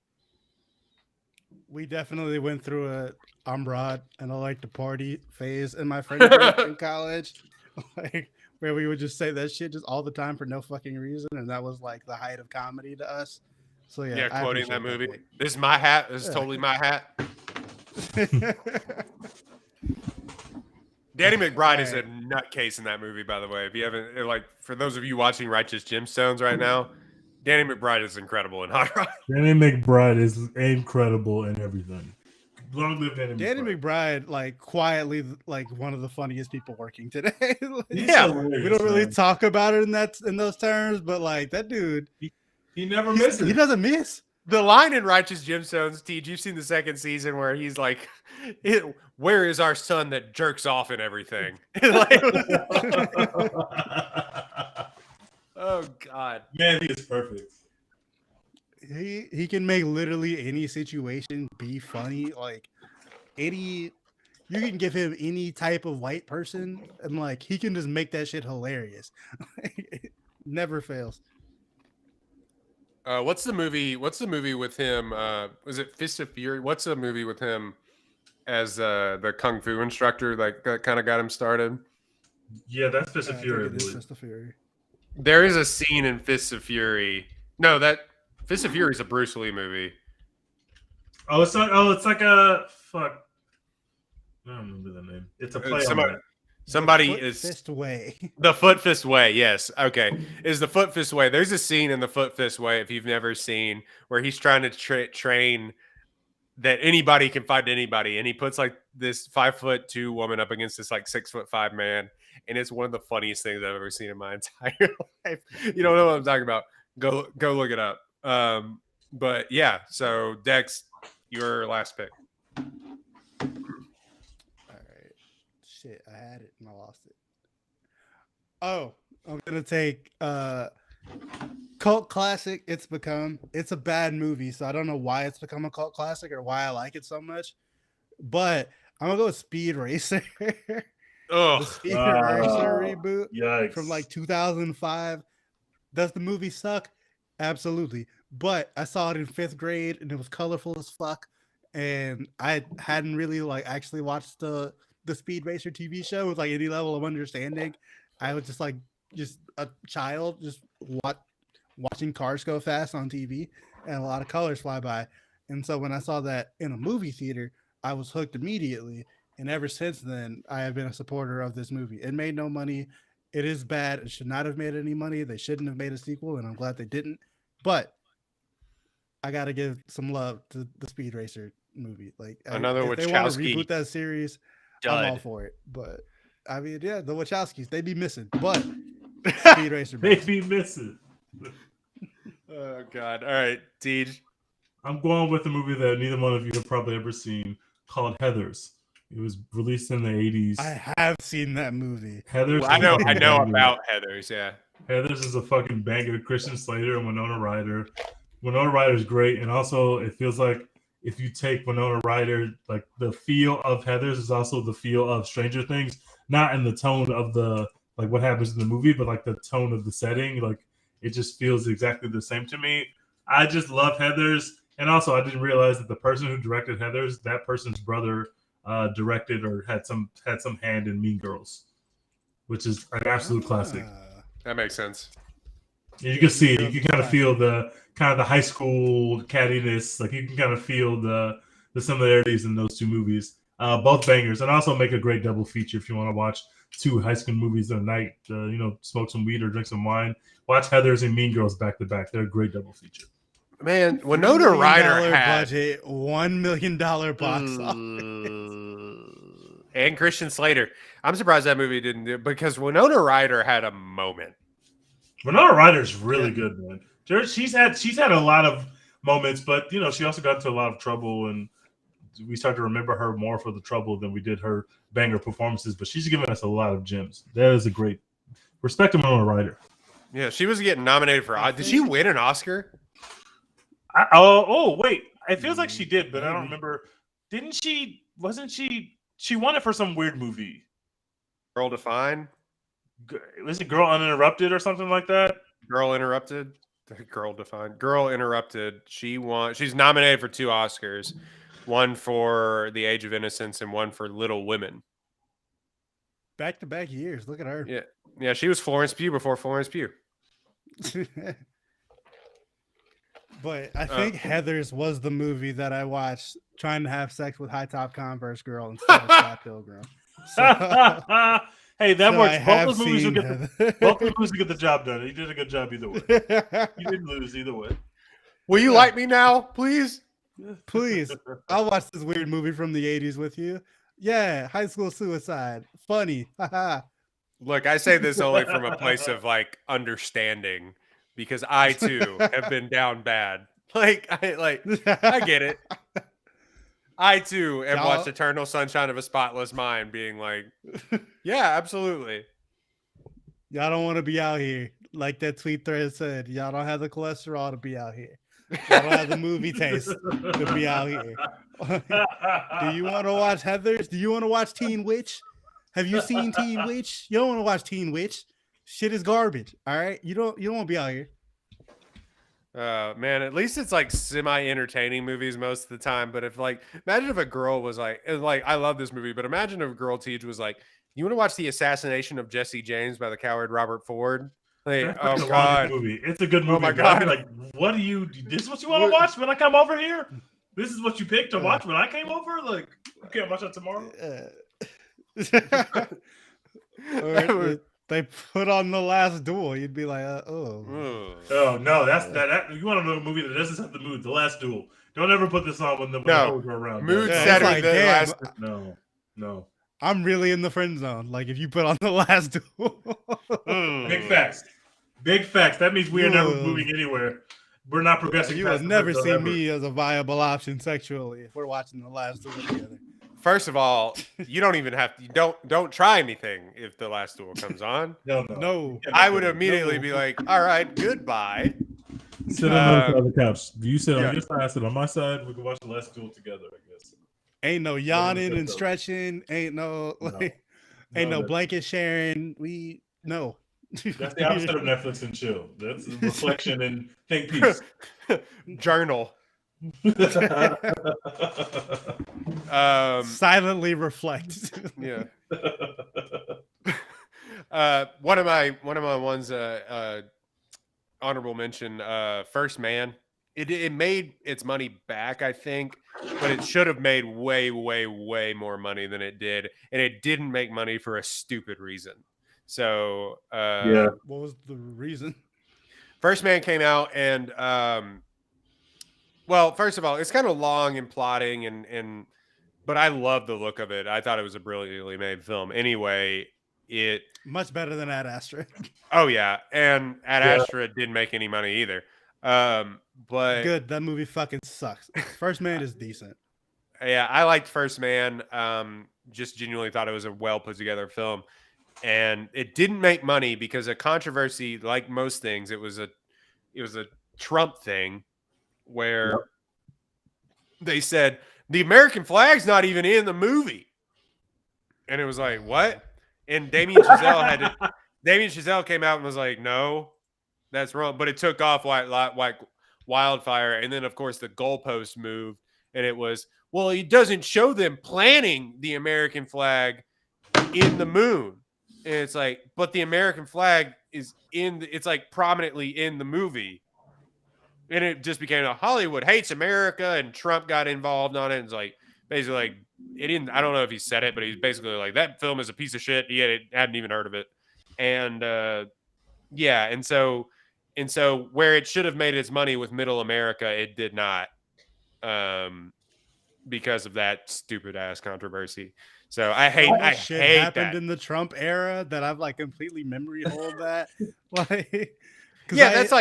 We definitely went through a I'm broad and I like to party phase in my friend group in college, like where we would just say that shit just all the time for no fucking reason, and that was like the height of comedy to us. So yeah, quoting that movie. This is my hat. This is totally my hat. Danny McBride is a nutcase in that movie, by the way. If you haven't, like, for those of you watching Righteous Gemstones right now, Danny McBride is incredible in Hot Rod. Danny McBride is incredible in everything. Long live Danny McBride, like quietly, like one of the funniest people working today. Yeah, we don't really talk about it in those terms, but like that dude, he never misses. He doesn't miss. The line in Righteous Gemstones, Tej, you've seen the second season where he's like, "Where is our son that jerks off and everything?" Oh God, man, he is perfect. He can make literally any situation be funny. Like you can give him any type of white person, and like he can just make that shit hilarious. It never fails. What's the movie with him? Was it Fist of Fury? What's the movie with him as the kung fu instructor that kind of got him started? Yeah, that's Fist of Fury. Fist of Fury. There is a scene in Fist of Fury. No, that Fist of Fury is a Bruce Lee movie. Oh, it's like a fuck. I don't remember the name. It's a play on that. Somebody is Fist Way. The Foot Fist Way, yes. Okay. Is the Foot Fist Way. There's a scene in the Foot Fist Way, if you've never seen, where he's trying to train that anybody can fight anybody. And he puts like this 5'2" woman up against this like 6'5" man. And it's one of the funniest things I've ever seen in my entire life. You don't know what I'm talking about. Go look it up. But yeah, so Dex, your last pick. Shit, I had it and I lost it. Oh, I'm gonna take cult classic. It's a bad movie, so I don't know why it's become a cult classic or why I like it so much. But I'm gonna go with Speed Racer. The Speed Racer reboot from like 2005. Does the movie suck? Absolutely. But I saw it in 5th grade and it was colorful as fuck. And I hadn't really like actually watched the Speed Racer TV show with like any level of understanding. I was just a child, just watching cars go fast on TV and a lot of colors fly by. And so when I saw that in a movie theater, I was hooked immediately. And ever since then, I have been a supporter of this movie. It made no money. It is bad. It should not have made any money. They shouldn't have made a sequel, and I'm glad they didn't. But I got to give some love to the Speed Racer movie. Like another if they want to reboot that series, I'm all for it. But I mean, yeah, the Wachowskis, they be missing. But Speed Racer, they be missing. Oh God! All right, Tej. I'm going with a movie that neither one of you have probably ever seen, called Heathers. It was released in the 80s. I have seen that movie. Heathers. Well, I know about Heathers. Yeah. Heathers is a fucking banger. Christian Slater and Winona Ryder. Winona Ryder is great, and also it feels like if you take Winona Ryder, like the feel of Heathers is also the feel of Stranger Things, not in the tone of the like what happens in the movie, but like the tone of the setting. Like it just feels exactly the same to me. I just love Heathers, and also I didn't realize that the person who directed Heathers, that person's brother, directed or had some hand in Mean Girls, which is an absolute classic. That makes sense. You can see it. You can kind of feel the high school cattiness. Like you can kind of feel the similarities in those two movies. Both bangers, and also make a great double feature if you want to watch two high school movies in a night. Smoke some weed or drink some wine. Watch Heathers and Mean Girls back to back. They're a great double feature. Man, Winona Ryder had budget, $1 million box and Christian Slater. I'm surprised that movie didn't do it because Winona Ryder had a moment. Winona Ryder's really good, man. She's had a lot of moments, but she also got into a lot of trouble, and we start to remember her more for the trouble than we did her banger performances. But she's given us a lot of gems. That is a great respect to Winona Ryder. Yeah, she was getting nominated for. Did she win an Oscar? Wait. It feels like she did, but I don't remember. Didn't she? Wasn't she? She won it for some weird movie. Girl Defined? Was it Girl Uninterrupted or something like that? Girl Interrupted? Girl Defined. Girl Interrupted. She won. She's nominated for 2 Oscars. One for The Age of Innocence and one for Little Women. Back-to-back years. Look at her. Yeah. She was Florence Pugh before Florence Pugh. But I think Heathers was the movie that I watched trying to have sex with high top Converse girl instead of Scott Pilgrim. So, hey, that works. Both those movies will get the job done. You did a good job either way. You didn't lose either way. Will you like me now, please? Please. I'll watch this weird movie from the 80s with you. Yeah, high school suicide. Funny. Look, I say this only from a place of like understanding because I too have been down bad. I get it. I too have watched Eternal Sunshine of a Spotless Mind being like, yeah, absolutely. Y'all don't want to be out here. Like that tweet thread said, y'all don't have the cholesterol to be out here. Y'all don't have the movie taste to be out here. Do you want to watch Heathers? Do you want to watch Teen Witch? Have you seen Teen Witch? You don't want to watch Teen Witch. Shit is garbage. All right. You don't want to be out here. Man, at least it's like semi-entertaining movies most of the time. But imagine if a girl was like, I love this movie, but imagine if a girl teach was like, you want to watch The Assassination of Jesse James by the coward Robert Ford? Like, oh God, movie. It's a good movie. Oh my God, like, what do you? This is what you want to watch when I come over here? This is what you picked to watch when I came over? Like, you can't watch that tomorrow. Or they put on The Last Duel. You'd be like, oh no, that's that. You want to know a movie that doesn't have the mood? The Last Duel. Don't ever put this on when the hoes are around. Mood setting. Like, last... No. I'm really in the friend zone. Like if you put on The Last Duel. Big facts. Big facts. That means we are never moving anywhere. We're not progressing. You will never see me as a viable option sexually if we're watching The Last Duel together. First of all, you don't even have to. Don't try anything if The Last Duel comes on. No. I would immediately be like, all right, goodbye. Sit on the couch. You sit on your side, I sit on my side. We can watch The Last Duel together, I guess. Ain't no yawning and stretching. Ain't no blanket sharing. No. That's the opposite of Netflix and chill. That's reflection and think peace. Journal. Silently reflect. Yeah. One of my ones honorable mention, First Man. It made its money back, I think, but it should have made way, way, way more money than it did, and it didn't make money for a stupid reason. So, what was the reason? First Man came out, and well, first of all, it's kind of long and plotting, but I love the look of it. I thought it was a brilliantly made film. Anyway, it much better than Ad Astra. Oh yeah, and Ad Astra didn't make any money either. But good, that movie fucking sucks. First Man is decent. Yeah, I liked First Man. Just genuinely thought it was a well put together film. and it didn't make money because a controversy, like most things, it was a Trump thing where they said the American flag's not even in the movie, and it was like, what? And Damien Chazelle came out and was like, no, that's wrong. But it took off like wildfire, and then of course the goalpost moved, and it was, well, he doesn't show them planting the American flag in the moon. And it's like, but the American flag is it's like prominently in the movie. And it just became a Hollywood hates America, and Trump got involved on it. And it's like, basically, like, it didn't, I don't know if he said it, but he's basically like, that film is a piece of shit. He hadn't even heard of it. And yeah. And so where it should have made its money with middle America, it did not. Because of that stupid ass controversy. So I hate happened that. in the Trump era that I've like completely memory hold that. Like, yeah, that's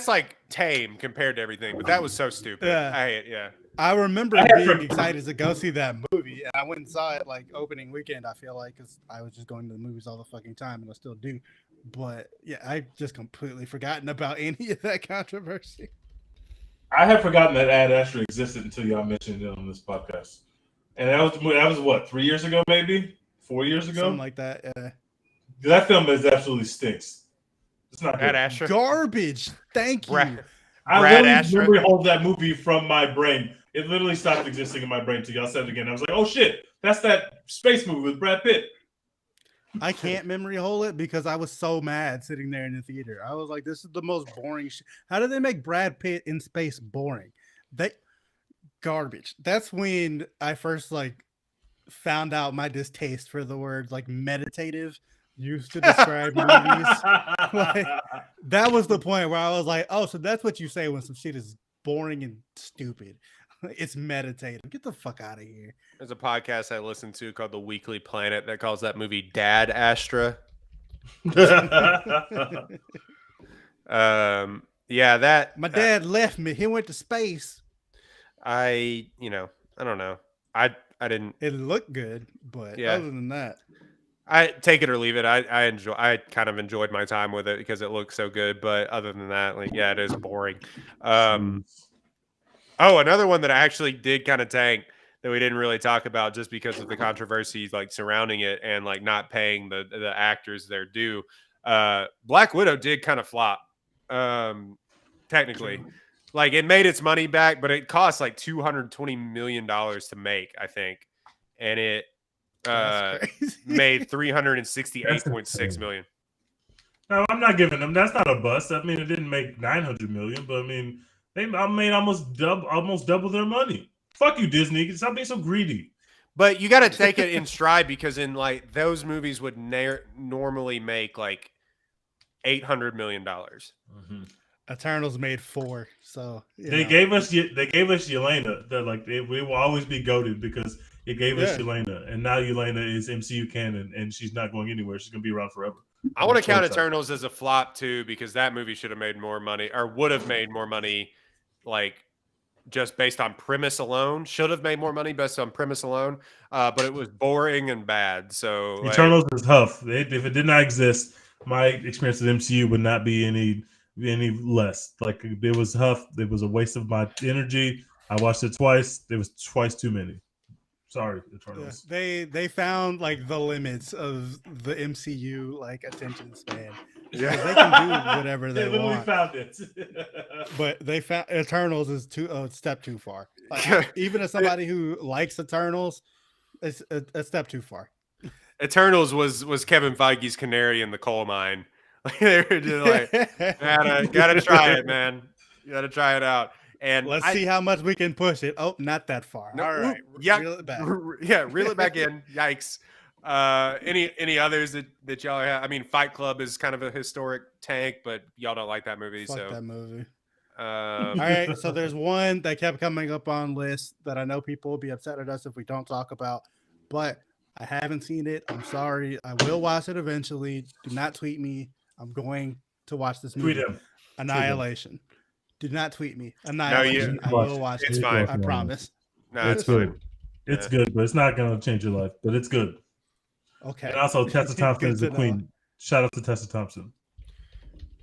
like tame compared to everything, but that was so stupid. Yeah. I hate it. Yeah. I remember being excited to go see that movie, and I went and saw it like opening weekend. I feel like, because I was just going to the movies all the fucking time, and I still do. But yeah, I just completely forgotten about any of that controversy. I had forgotten that Ad Astra existed until y'all mentioned it on this podcast, and that was what, 3 years ago, maybe 4 years ago, something like that. Yeah. That film is absolutely stinks. It's not Ad good. Astra. Garbage. Thank you. I Brad literally Astra. memory hold that movie from my brain. It literally stopped existing in my brain until y'all said it again. I was like, oh shit, that's that space movie with Brad Pitt. I can't memory hold it because I was so mad sitting there in the theater. I was like, this is the most boring shit. How did they make Brad Pitt in space boring? Garbage. That's when I first like found out my distaste for the word like meditative used to describe movies. Like, that was the point where I was like, oh, so that's what you say when some shit is boring and stupid. It's meditative. Get the fuck out of here. There's a podcast I listen to called The Weekly Planet that calls that movie Dad Astra. Yeah, that my dad left me. He went to space. I don't know. I didn't. It looked good, but Yeah. other than that, I take it or leave it. I kind of enjoyed my time with it because it looked so good. But other than that, like, yeah, it is boring. Oh, another one that I actually did kind of tank that we didn't really talk about just because of the controversies like surrounding it and like not paying the actors their due. Black Widow did kind of flop. Technically, like, it made its money back, but it cost like $220 million to make, I think, and it made $368.6 million. No, I'm not giving them. That's not a bust. I mean, it didn't make $900 million, but I mean, they made almost double their money. Fuck you, Disney. Stop being so greedy. But you got to take it in stride because in like those movies would normally make like $800 million. Mm-hmm. Eternals made 4, so they gave us Yelena. They're like, we will always be goated because it gave us Yelena, and now Yelena is MCU canon, and she's not going anywhere. She's gonna be around forever. I want to count Eternals as a flop too because that movie should have made more money, or would have made more money, like just based on premise alone. Should have made more money based on premise alone, but it was boring and bad. So Eternals is tough. If it did not exist, my experience with MCU would not be any less. Like, it was tough. It was a waste of my energy. I watched it twice. It was twice too many. Sorry, Eternals. Yeah, they found like the limits of the MCU like attention span. Yeah, they can do whatever they literally want. Found it. But they found Eternals is a step too far. Like, even as somebody who likes Eternals, it's a step too far. Eternals was Kevin Feige's canary in the coal mine. They were just like, gotta try it, man. You gotta try it out. And let's see how much we can push it. Oh, not that far. No, all right. Yeah. Reel it back. Yeah, reel it back in. Yikes. Any others that y'all have? I mean, Fight Club is kind of a historic tank, but y'all don't like that movie. Fuck that movie. All right, so there's one that kept coming up on lists that I know people will be upset at us if we don't talk about, but I haven't seen it. I'm sorry. I will watch it eventually. Do not tweet me. I'm going to watch this movie. Tweet him. Annihilation. Do not tweet me. Annihilation. No, I will watch it. It's fine. I promise. No, it's good. It's good, but it's not going to change your life. But it's good. Okay. And also, Tessa Thompson Good is the to know. queen. Shout out to Tessa Thompson.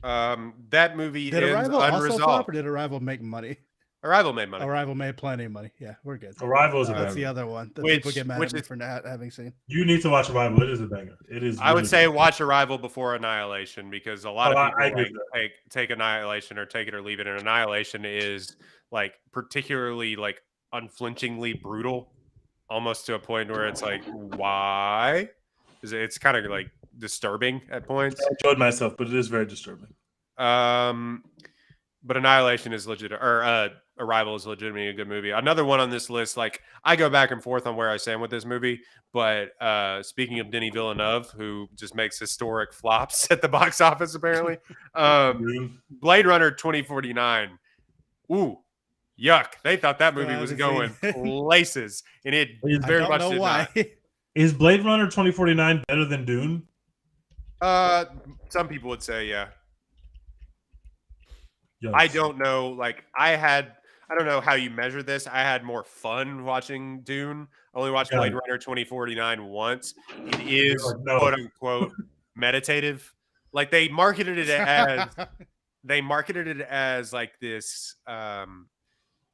That movie Did ends Arrival also flop, unresolved. or did Arrival make money? Arrival made money. Arrival made plenty of money. Yeah, we're good. Arrival is a That's banger. the other one that Which- people get mad which at me is- for not having seen. You need to watch Arrival. It is a banger. It is. I would really say good. watch Arrival before Annihilation, because a lot Oh, of I people agree like with take Annihilation or take it or leave it. And Annihilation is like particularly like unflinchingly brutal, almost to a point where it's like, why? It's kind of like disturbing at points. I enjoyed myself, but it is very disturbing. But Annihilation is legit, or Arrival is legitimately a good movie. Another one on this list, like I go back and forth on where I stand with this movie, but speaking of Denis Villeneuve, who just makes historic flops at the box office, apparently, Blade Runner 2049. Ooh, yuck! They thought that movie was going places, and it very much did not. Is Blade Runner 2049 better than Dune? Some people would say, yeah. Yikes. I don't know. Like I don't know how you measure this. I had more fun watching Dune. I only watched Blade Runner 2049 once. It is quote unquote meditative. Like they marketed it as like this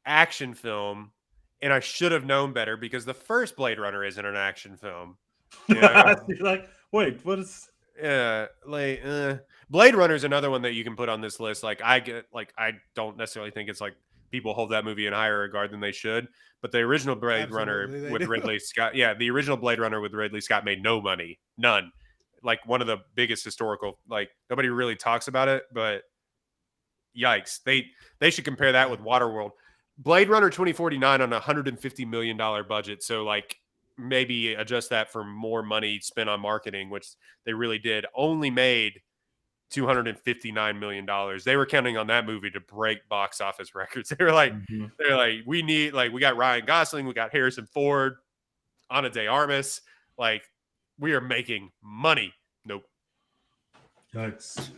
action film, and I should have known better because the first Blade Runner isn't an action film. You know? Like, wait, what is? Blade Runner is another one that you can put on this list. Like I don't necessarily think it's like people hold that movie in higher regard than they should. But the original Blade Runner with Ridley Scott, the original Blade Runner with Ridley Scott made no money, none. Like one of the biggest historical. Like nobody really talks about it, but yikes, they should compare that with Waterworld. Blade Runner 2049 on a $150 million budget. So like maybe adjust that for more money spent on marketing, which they really did. Only made $259 million. They were counting on that movie to break box office records. They were like, we need, like, we got Ryan Gosling, we got Harrison Ford, Ana de Armas. Like, we are making money. Nope. Yikes.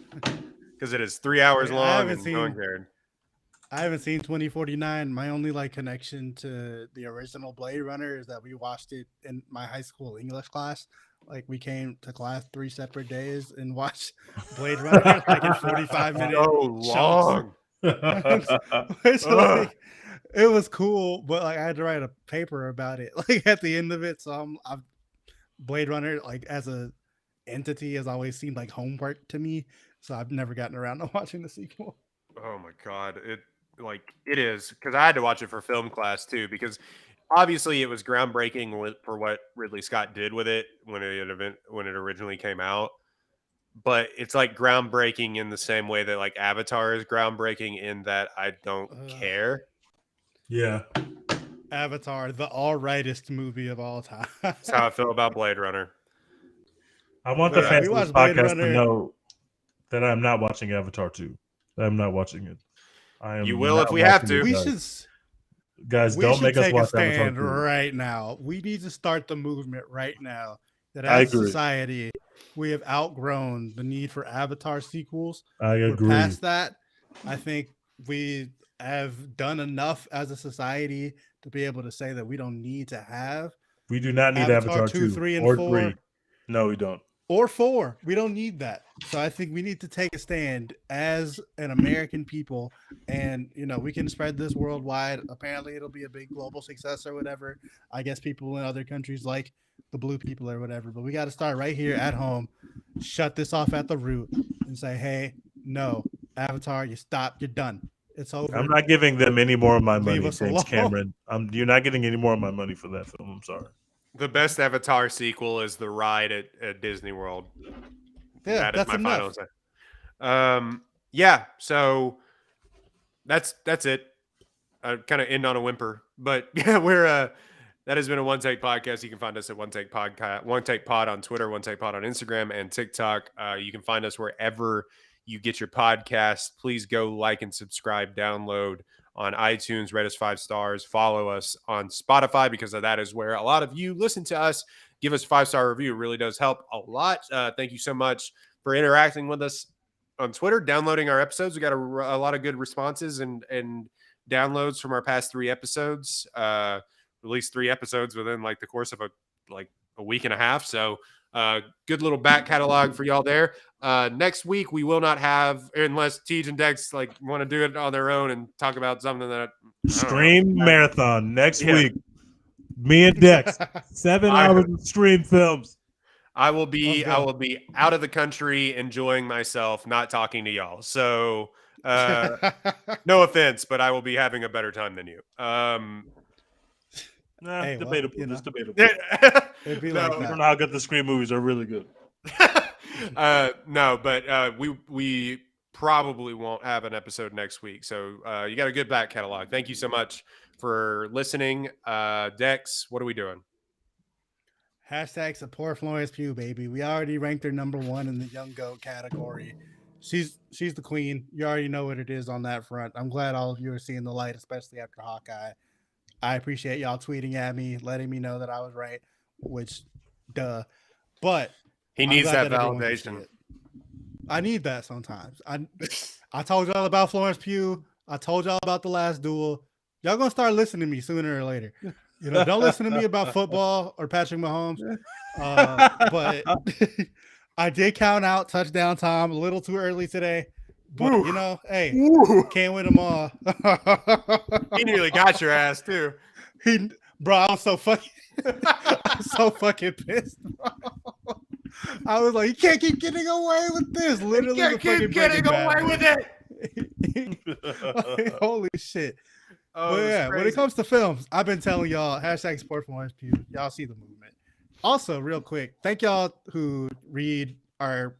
Because it is 3 hours long. I haven't seen 2049. My only like connection to the original Blade Runner is that we watched it in my high school English class. Like we came to class 3 separate days and watched Blade Runner like in 45 minutes. So long. Like, it was cool, but like I had to write a paper about it like at the end of it. So I'm Blade Runner, like as a entity, has always seemed like homework to me. So I've never gotten around to watching the sequel. Oh my God. It is, because I had to watch it for film class too, because obviously it was groundbreaking for what Ridley Scott did with it when it originally came out. But it's like groundbreaking in the same way that like Avatar is groundbreaking in that I don't care. Yeah. Avatar, the all rightest movie of all time. That's how I feel about Blade Runner. I want the fans of this podcast to know that I'm not watching Avatar 2. I'm not watching it. You will if we have to. Guys, don't make us watch Avatar 2 right now. We need to start the movement right now. That as a society, we have outgrown the need for Avatar sequels. I agree. We're past that. I think we have done enough as a society to be able to say that we don't need to have. We do not need Avatar 2, 3, and 4. 3. No, we don't. Or 4. We don't need that. So I think we need to take a stand as an American people, and we can spread this worldwide. Apparently it'll be a big global success or whatever. I guess people in other countries like the blue people or whatever, but we got to start right here at home, shut this off at the root and say, hey, no, Avatar, you stop, you're done. It's over. I'm not giving them any more of my money, James Cameron. You're not getting any more of my money for that film. I'm sorry. The best Avatar sequel is the ride at Disney World. Yeah, that is my enough. final say. Yeah, so that's it. I kind of end on a whimper, but yeah, we're that has been a One Take Podcast. You can find us at One Take Podcast, One Take Pod on Twitter, One Take Pod on Instagram and TikTok. You can find us wherever you get your podcast. Please go like and subscribe, download on iTunes, rate us 5 stars, follow us on Spotify, because that is where a lot of you listen to us. Give us a 5-star review. It really does help a lot. Thank you so much for interacting with us on Twitter, downloading our episodes. We got a lot of good responses and downloads from our past 3 episodes. Released 3 episodes within like the course of a week and a half. So Good little back catalog for y'all there. Next week we will not have, unless Tej and Dex like want to do it on their own and talk about something that Stream marathon next Yeah. week. Me and Dex, 7 hours of stream films. I will be out of the country enjoying myself, not talking to y'all. So no offense, but I will be having a better time than you. Hey, well, debatable. you know. Just debatable. It'd be No, like I that. don't know how good the Scream movies are. Really good. No, but we probably won't have an episode next week. So you got a good back catalog. Thank you so much for listening. Dex, what are we doing? Hashtag support Florence Pugh, baby. We already ranked her #1 in the Young Goat category. She's the queen. You already know what it is on that front. I'm glad all of you are seeing the light, especially after Hawkeye. I appreciate y'all tweeting at me, letting me know that I was right, which, duh. But He I'm needs glad that everyone can see validation. it. I need that sometimes. I told y'all about Florence Pugh. I told y'all about The Last Duel. Y'all gonna start listening to me sooner or later. You know, don't listen to me about football or Patrick Mahomes. But I did count out touchdown Tom a little too early today. But Woo. you know, hey, Woo. can't win them all. He nearly got your ass too. Bro, I was so fucking pissed, bro. I was like, you can't keep getting away with this. Literally, You can't keep getting away with it. Holy shit. Oh, But it was yeah, when it crazy. comes to films, I've been telling y'all, hashtag support Florence Pugh. Y'all see the movement. Also, real quick, thank y'all who read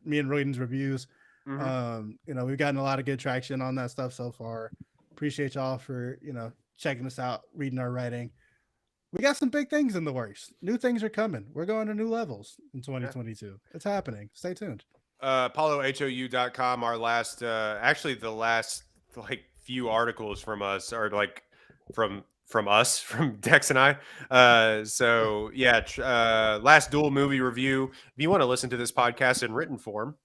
me and Royden's reviews. Mhm. You know, we've gotten a lot of good traction on that stuff so far. Appreciate y'all for, you know, checking us out, reading our writing. We got some big things in the works. New things are coming. We're going to new levels in 2022. It's happening. Stay tuned. PauloHOU.com, our last, actually the last like few articles from us are like from us, from Dex and I. So yeah, Last Duel movie review. If you want to listen to this podcast in written form,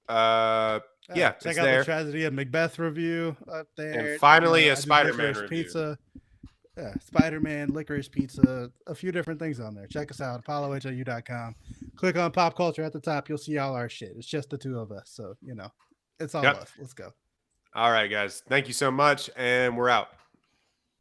yeah, Check it's out there. the Tragedy of Macbeth review up there. And finally, You know, a I did Spider-Man Licorice review. Pizza. Yeah, Spider-Man, Licorice Pizza, a few different things on there. Check us out, ApolloHOU.com. Click on Pop Culture at the top. You'll see all our shit. It's just the two of us. So, you know, it's all us. Let's go. All right, guys. Thank you so much. And we're out.